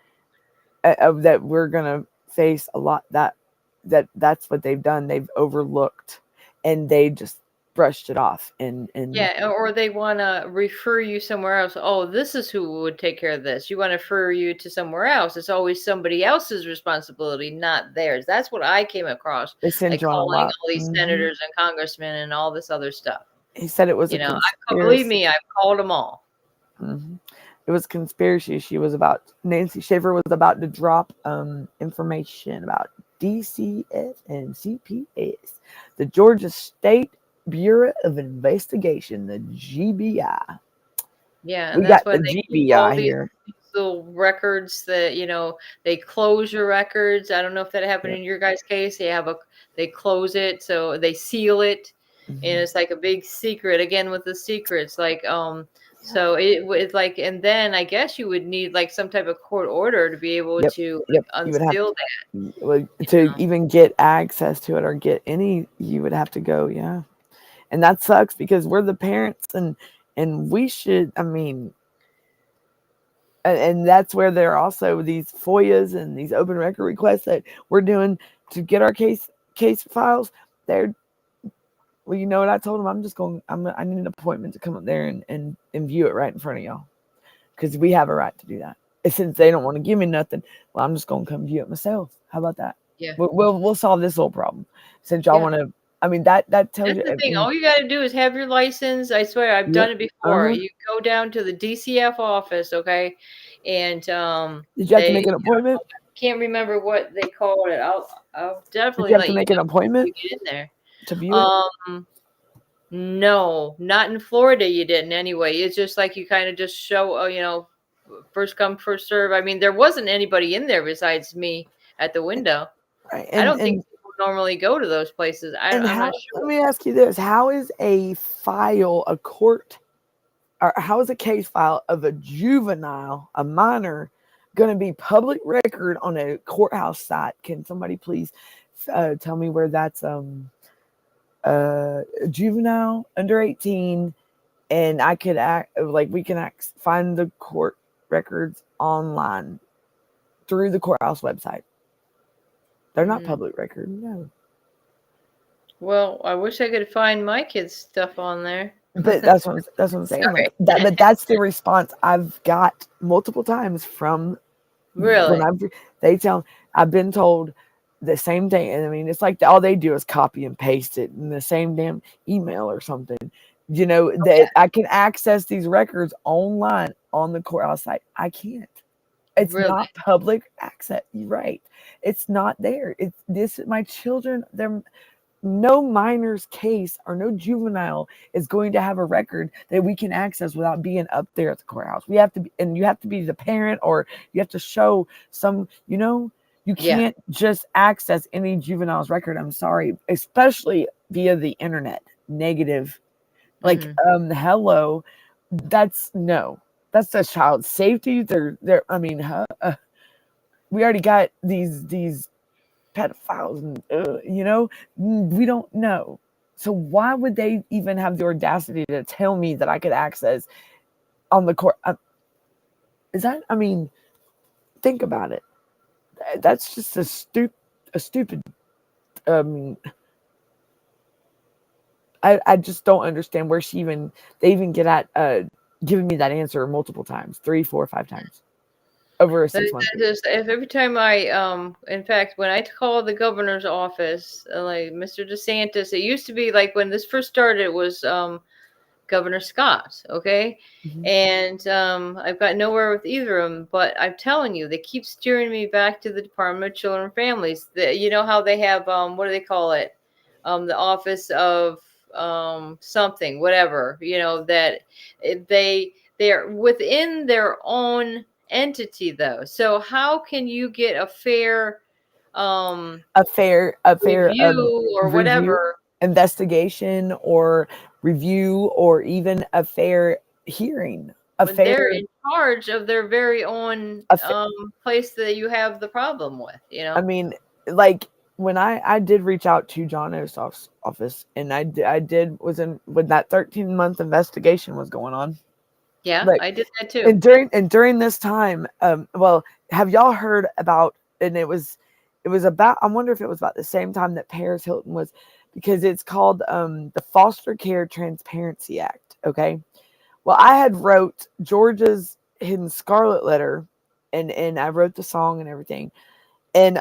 of that we're gonna face a lot that's what they've done. They've overlooked, and they just brushed it off. And yeah, or they want to refer you somewhere else. Oh, this is who would take care of this. You want to refer you to somewhere else. It's always somebody else's responsibility, not theirs. That's what I came across. they send Like you on a calling lot. all these senators and congressmen and all this other stuff. He said it was a Believe conspiracy. me, I've called them all. It was conspiracy. Nancy Shaver was about to drop information about DCF and CPS, the Georgia State Bureau of Investigation, the GBI. Yeah, and We that's got why the they keep all GBI these here. little records that they close your records. I don't know if that happened in your guys' case. They close it, so they seal it, and it's like a big secret. Again with the secrets, like so it's like, and then I guess you would need like some type of court order to be able to unseal that. To even get access to it or get any. You would have to go, yeah, and that sucks because we're the parents, and we should. I mean. And that's where there are also these FOIAs and these open record requests that we're doing to get our case files. Well, you know what I told them? I need an appointment to come up there and view it right in front of y'all, because we have a right to do that. And since they don't want to give me nothing, well, I'm just gonna come view it myself. How about that? Yeah, we'll solve this little problem. Since y'all want to, I mean that tells that's you. the thing. All you got to do is have your license. I swear, I've done it before. You go down to the DCF office, okay, and did you have to make an appointment? Can't remember what they call it. I'll definitely did you have to make an appointment to get in there to view it? No, not in Florida. You didn't anyway. It's just like you kind of just show, first come, first serve. I mean, there wasn't anybody in there besides me at the window. Right. I don't think people normally go to those places. I'm not sure. Let me ask you this: how is a how is a case file of a juvenile, a minor, going to be public record on a courthouse site? Can somebody please tell me where that's juvenile under 18, and I could find the court records online through the courthouse website. They're not public record, no. Well, I wish I could find my kids' stuff on there. But that's what I'm saying. Like but that's the response I've got multiple times from. Really? I've been told the same thing. And I mean, it's like all they do is copy and paste it in the same damn email or something. That I can access these records online on the courthouse site. I can't. It's not public access. You're right. It's not there. My children, no minor's case or no juvenile is going to have a record that we can access without being up there at the courthouse. You have to be the parent, or you have to show some, you can't just access any juvenile's record. I'm sorry, especially via the internet. Negative. Like, hello, that's a child safety. I mean, we already got these pedophiles, and we don't know. So why would they even have the audacity to tell me that I could access on the court? Is that, I mean, think about it. That's just a stupid, um, I just don't understand where they even get at giving me that answer multiple times, 3, 4, 5 times over a 6-month period. Just every time in fact, when I call the governor's office, like Mr. DeSantis, it used to be like when this first started, it was Governor Scott, okay? Mhm. And I've got nowhere with either of them, but I'm telling you, they keep steering me back to the Department of Children and Families. You know how they have, what do they call it? The Office of something, whatever, that they are within their own entity, though. So how can you get a fair A fair review or review, whatever investigation or review, or even a fair hearing, when they're in charge of their very own place that you have the problem with, I mean, like when I did reach out to John Ossoff's office, and was in when that 13-month investigation was going on. Yeah, Like, I did that too. And during this time, well, have y'all heard about? And it was about. I wonder if it was about the same time that Paris Hilton was, because it's called the Foster Care Transparency Act. Okay, well, I had wrote Georgia's Hidden Scarlet Letter, and I wrote the song and everything, and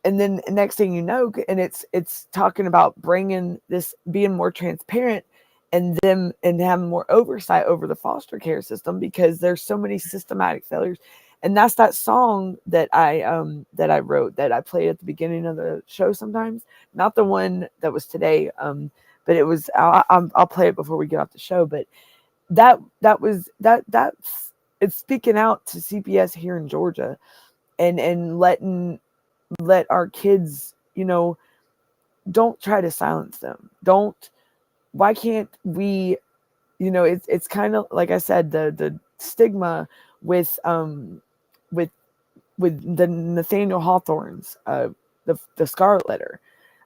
then next thing you know, and it's talking about bringing this, being more transparent, and having more oversight over the foster care system, because there's so many systematic failures. And that's that song that I wrote, that I play at the beginning of the show sometimes, not the one that was today, but it was, I'll play it before we get off the show. But that's it's speaking out to CPS here in Georgia, and let our kids, don't try to silence them. Why can't we, it's kind of like I said, the stigma with with the Nathaniel Hawthorne's the Scarlet Letter.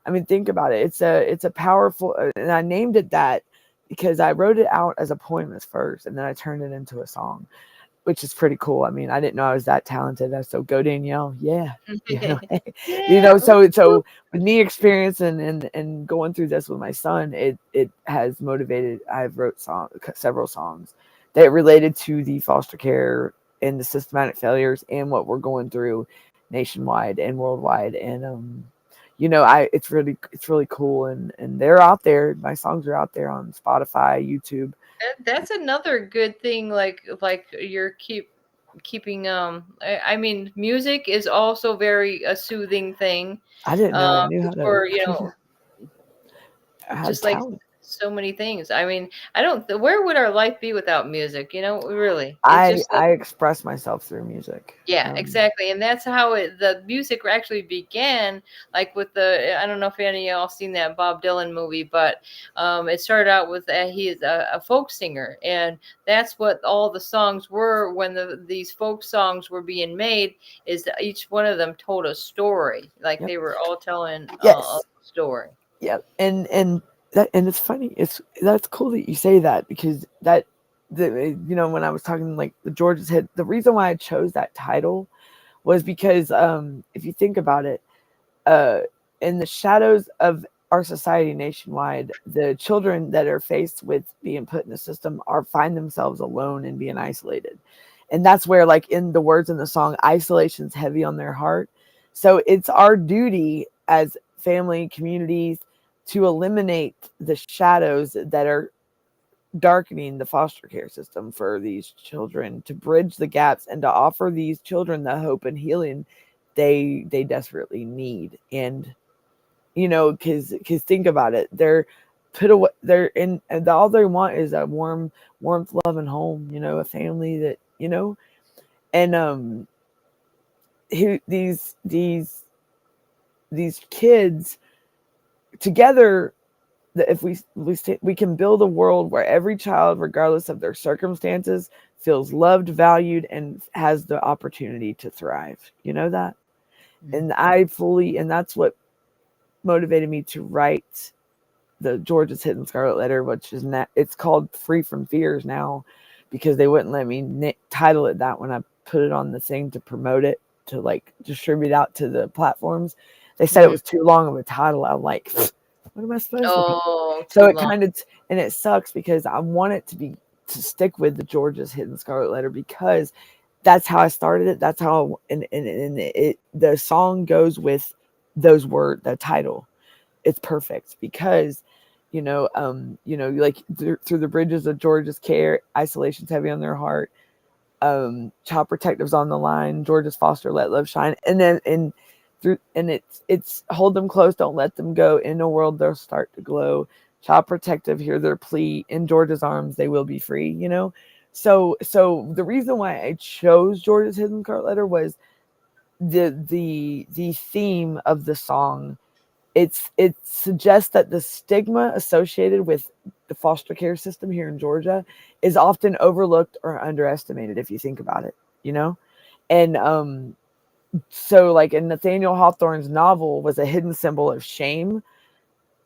I mean, think about it. It's a powerful, and I named it that because I wrote it out as a poem at first, and then I turned it into a song, which is pretty cool. I mean, I didn't know I was that talented. So go Danielle. Yeah. Yeah. So with me experiencing and going through this with my son, it has motivated. I've wrote several songs that related to the foster care and the systematic failures and what we're going through nationwide and worldwide. And it's really cool. And they're out there. My songs are out there on Spotify, YouTube. That's another good thing. Like you're keeping. I mean, music is also very a soothing thing. I didn't know I knew how to. For I just have like talent. so many things. I mean, I don't. Where would our life be without music? Really. It's I just like, I express myself through music. yeah, exactly. And that's how the music actually began, like with I don't know if any of y'all seen that Bob Dylan movie, but it started out with he is a folk singer. And that's what all the songs were when these folk songs were being made, is that each one of them told a story. Like they were all telling a story. Yeah. And it's funny. That's cool that you say that, because when I was talking like the George's Head, the reason why I chose that title was because if you think about it, in the shadows of our society nationwide, the children that are faced with being put in the system find themselves alone and being isolated. And that's where, like in the words in the song, isolation's heavy on their heart. So it's our duty as family communities to eliminate the shadows that are darkening the foster care system for these children, to bridge the gaps and to offer these children the hope and healing they desperately need. And because think about it, they're put away, they're in, and all they want is a warmth, love, and home, a family that and these kids together, that if we can build a world where every child, regardless of their circumstances, feels loved, valued, and has the opportunity to thrive. That? And and that's what motivated me to write the George's Hidden Scarlet Letter, which is it's called Free from Fears now, because they wouldn't let me title it that when I put it on the thing to promote it, to like distribute out to the platforms. They said it was too long of a title. I'm like, what am I supposed to do? So it kind of, and it sucks because I want it to stick with the George's Hidden Scarlet Letter, because that's how I started it. That's how, and the song goes with those words, the title. It's perfect because, like through the bridges of George's care, isolation's heavy on their heart. Child protectives on the line, George's foster, let love shine. And then, it's hold them close, don't let them go. In a world they'll start to glow. Child protective, hear their plea. In George's arms, they will be free. So the reason why I chose George's Hidden Scarlet Letter was the theme of the song. It suggests that the stigma associated with the foster care system here in Georgia is often overlooked or underestimated, if you think about it, and so like in Nathaniel Hawthorne's novel was a hidden symbol of shame.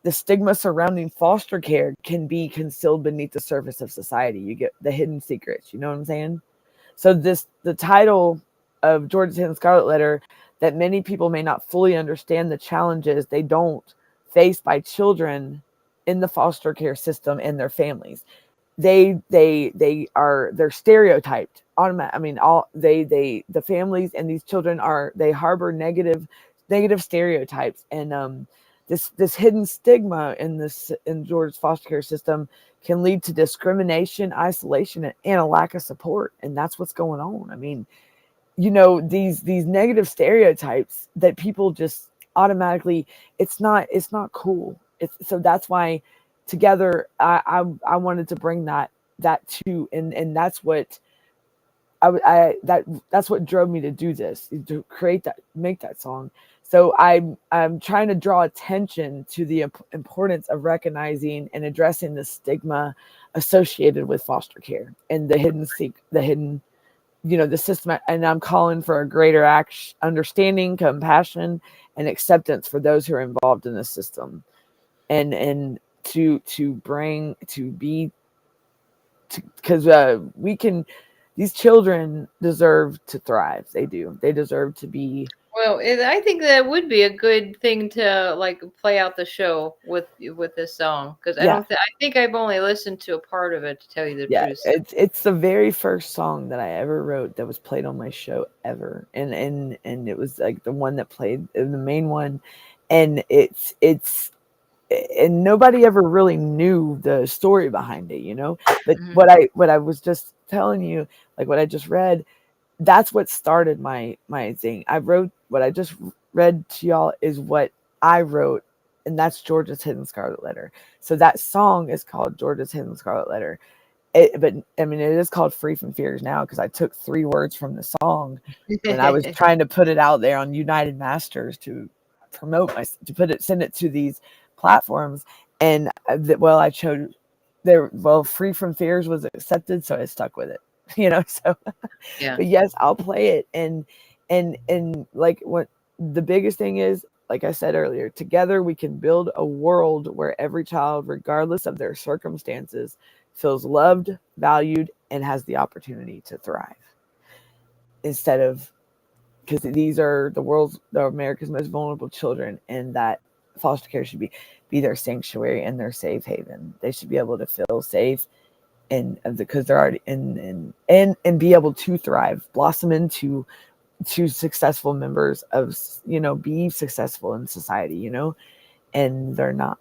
The stigma surrounding foster care can be concealed beneath the surface of society. You get the hidden secrets, you know what I'm saying? So the title of George's Hidden Scarlet Letter, that many people may not fully understand the challenges they don't face by children in the foster care system and their families. They're stereotyped. The families and these children they harbor negative stereotypes, and this hidden stigma in George's foster care system can lead to discrimination, isolation, and a lack of support. And that's what's going on. I mean, these negative stereotypes that people just automatically, it's not cool. So that's why together I wanted to bring that too, and that's what that's what drove me to do this, to make that song. So I'm trying to draw attention to the importance of recognizing and addressing the stigma associated with foster care and the hidden the system. And I'm calling for a greater understanding, compassion, and acceptance for those who are involved in the system, and because we can. These children deserve to thrive. They do. They deserve to be. Well, I think that would be a good thing to like play out the show with this song, because I think I've only listened to a part of it, to tell you the truth. It's the very first song that I ever wrote that was played on my show ever, and it was like the one that played, the main one, and it's and nobody ever really knew the story behind it, But what I was just telling you, like what I just read, that's what started my thing. I wrote what I just read to y'all is what I wrote, and that's George's Hidden Scarlet Letter. So that song is called George's Hidden Scarlet Letter. But I mean, it is called Free from Fears now, because I took 3 words from the song when I was trying to put it out there on United Masters to promote send it to these platforms. And I chose Free from Fears was accepted, so I stuck with it. So Yeah. But yes, I'll play it. And like, what the biggest thing is, like I said earlier, together we can build a world where every child, regardless of their circumstances, feels loved, valued, and has the opportunity to thrive. Instead of, because these are America's most vulnerable children, and that foster care should be their sanctuary and their safe haven. They should be able to feel safe, and because they're already and be able to thrive, blossom into successful members of, be successful in society, and they're not.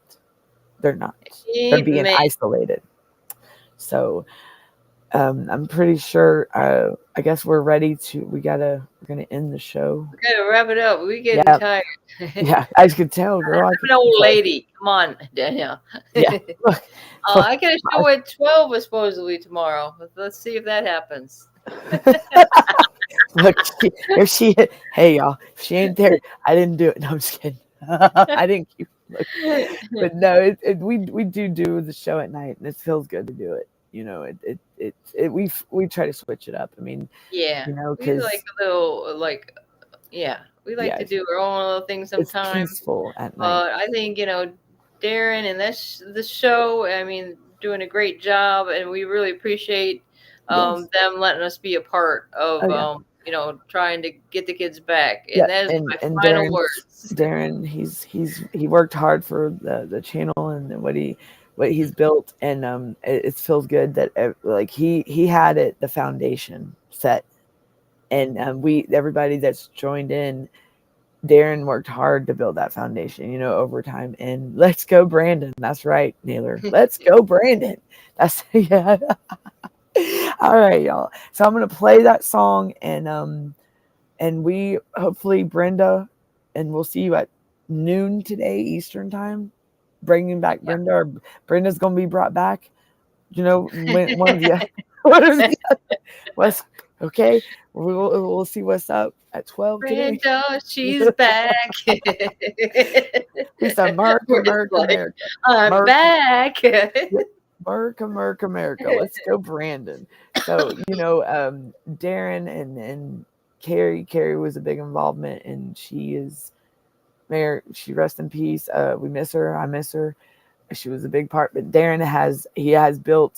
They're being isolated. So I'm pretty sure, I guess we're ready we're going to end the show. We got to wrap it up. We're getting tired. Yeah, I could tell, girl. I'm an old lady. Come on, Danielle. Yeah. Look, I got a show at 12 supposedly tomorrow. Let's see if that happens. Look, hey y'all, if she ain't there, I didn't do it. No, I'm just kidding. I didn't keep looking. But no, we do the show at night, and it feels good to do it. We try to switch it up. I mean, yeah, we like a little, we like to do our own little things sometimes. It's peaceful at night. But I think Darren and the show. I mean, doing a great job, and we really appreciate Yes. them letting us be a part of Oh, yeah. trying to get the kids back. Yeah, And that is my and final words. Darren, he worked hard for the channel and what he's built, and it feels good that like he had the foundation set, and everybody that's joined in, Darren worked hard to build that foundation, over time. And let's go, Brandon. That's right, Naylor. Let's go, Brandon. That's yeah. All right, y'all. So I'm gonna play that song, and we hopefully Brenda, and we'll see you at noon today Eastern time. Bringing back Brenda, or Brenda's gonna be brought back. When one of the was okay. We'll see what's up at 12 today. Brenda, she's back. We said America. I'm back. America. Let's go, Brandon. So, Darren and Carrie was a big involvement, and she is Mayor. She rest in peace. We miss her. I miss her. She was a big part. But Darren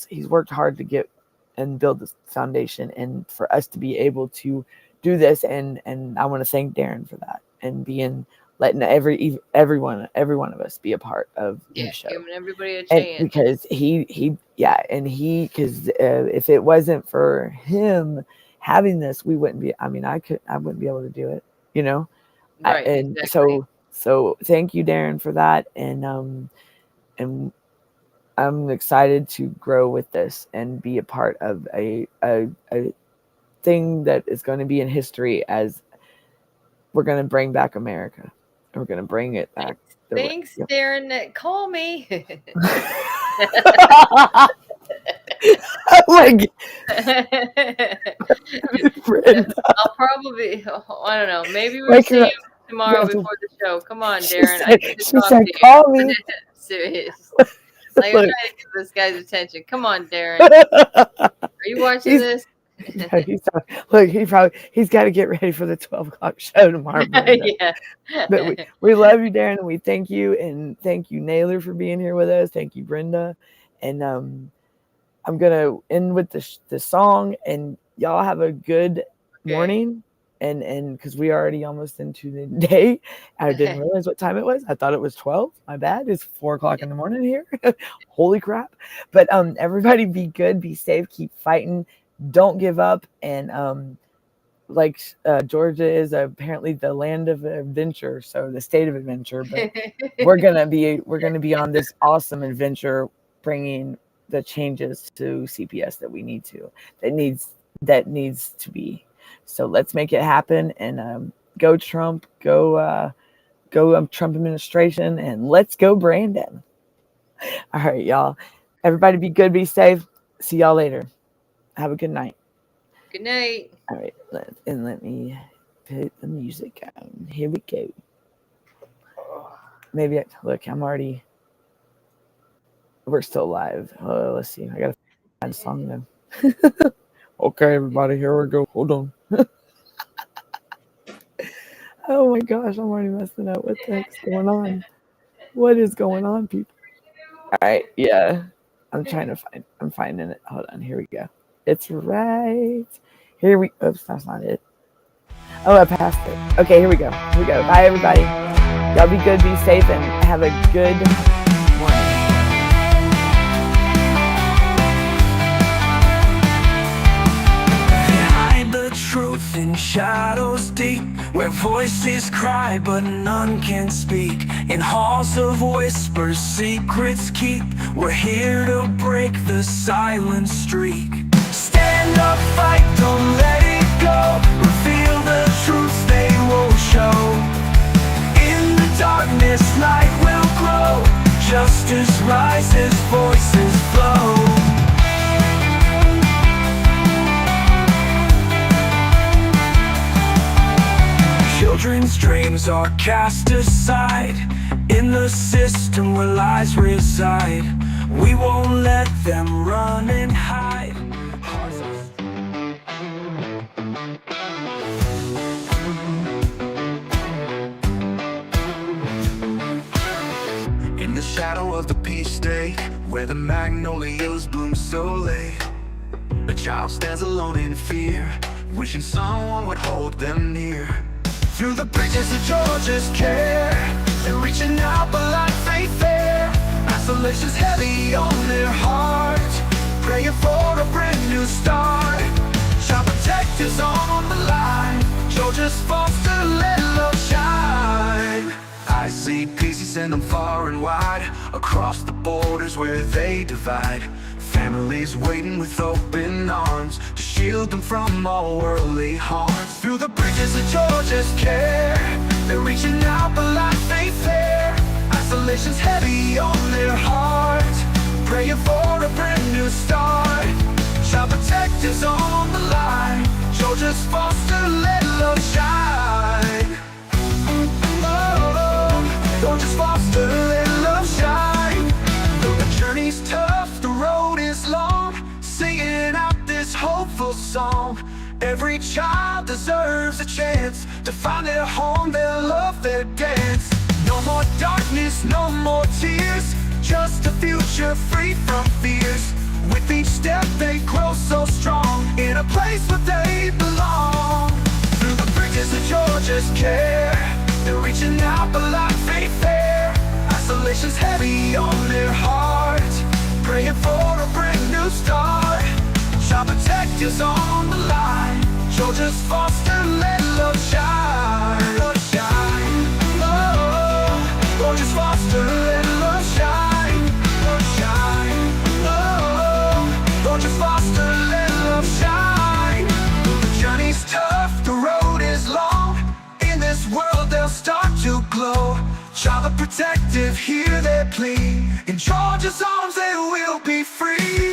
he's worked hard to get and build this foundation, and for us to be able to do this, and I want to thank Darren for that, and letting every one of us be a part of the show. Giving everybody a chance. And because if it wasn't for him having this, we wouldn't be. I mean, I wouldn't be able to do it. Right. And exactly. so thank you, Darren, for that, and I'm excited to grow with this and be a part of a thing that is going to be in history, as we're going to bring back America. We're going to bring it back. Thanks, Darren. Call me. Like, I'll probably, I don't know, maybe we'll see you tomorrow before the show. Come on, Darren. She said, call me. Serious. Like, I'm trying to get this guy's attention. Come on, Darren. Are you watching this? No, he's got to get ready for the 12 o'clock show tomorrow. Yeah. But we love you, Darren, and we thank you, and thank you, Naylor, for being here with us. Thank you, Brenda. And I'm gonna end with the song, and y'all have a good morning. And because we are already almost into the day, I didn't realize what time it was. I thought it was 12. My bad. It's 4 o'clock in the morning here. Holy crap. But everybody be good, be safe, keep fighting, don't give up. And Georgia is apparently the land of adventure, so the state of adventure. But we're gonna be on this awesome adventure, bringing the changes to CPS that needs to be. So let's make it happen, and go Trump, go Trump administration, and let's go Brandon. All right, y'all. Everybody be good, be safe. See y'all later. Have a good night. Good night. All right, let me put the music on. Here we go. Maybe we're still live. Let's see. I gotta find a song though. Okay, everybody, here we go. Hold on. Oh my gosh, I'm already messing up. What the heck's going on? What is going on, people? All right, yeah. I'm finding it. Hold on, here we go. It's right. Oops, that's not it. Oh, I passed it. Okay, here we go. Bye, everybody. Y'all be good, be safe, and have a good morning. Truth in shadows deep, where voices cry but none can speak. In halls of whispers, secrets keep. We're here to break the silent streak. Stand up, fight, don't let it go. Reveal the truth they won't show. In the darkness, light will grow. Justice rises, voices flow. Children's dreams are cast aside in the system where lies reside. We won't let them run and hide. In the shadow where the magnolias bloom so late. A child stands alone in fear, wishing someone would hold them near. Through the bridges of Georgia's care, they're reaching out but life ain't fair. Isolation's heavy on their heart, praying for a brand new start. Child protectors on the line, Georgia's foster, let love shine. I see peace, you send them far and wide, across the borders where they divide. Families waiting with open arms to shield them from all worldly harms. Through the bridges of Georgia's care, they're reaching out but life ain't fair. Isolation's heavy on their heart, praying for a brand new start. Child protectors on the line, Georgia's foster, let love shine. Oh, Georgia's foster, let love shine. Though the journey's tough, the road is long, singing out this hopeful song. Every child deserves a chance to find their home, their love, their dance. No more darkness, no more tears, just a future free from fears. With each step they grow so strong, in a place where they belong. Through the bridges of Georgia's care, they're reaching out but life ain't fair. Isolation's heavy on their heart, praying for a brand new start. Child protectors on the line, Georgia's foster, let love shine. Love shine. Oh, Georgia's foster, let love shine. Love shine. Oh, Georgia's foster, let love shine. The journey's tough, the road is long, in this world they'll start to glow. Child protective, hear their plea, in Georgia's arms they will be free.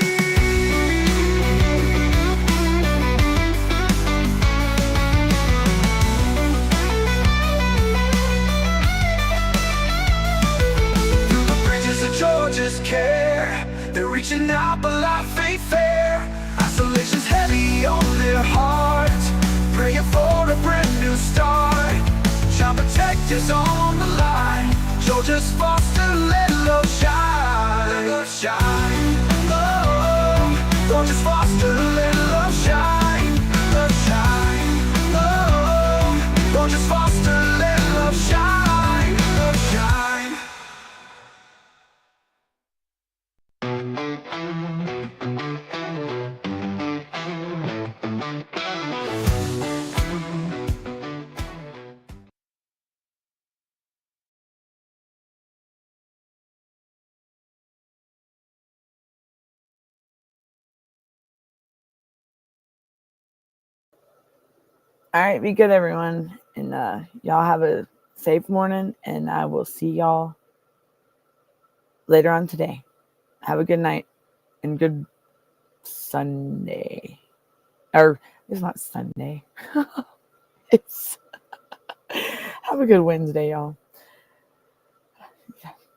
Georgia's care, they're reaching out but life ain't fair. Isolation's heavy on their heart, praying for a brand new start. Child protectors on the line, Georgia's foster, let love shine. Let love shine. Oh, Georgia's foster, let love shine. Love shine. Oh, Georgia's foster, let love shine. Love shine. All right, be good, everyone. And y'all have a safe morning, and I will see y'all later on today. Have a good night and good Sunday. Or it's not Sunday. It's have a good Wednesday, y'all.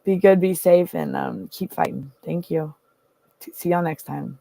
Be good, be safe, and keep fighting. Thank you. See y'all next time.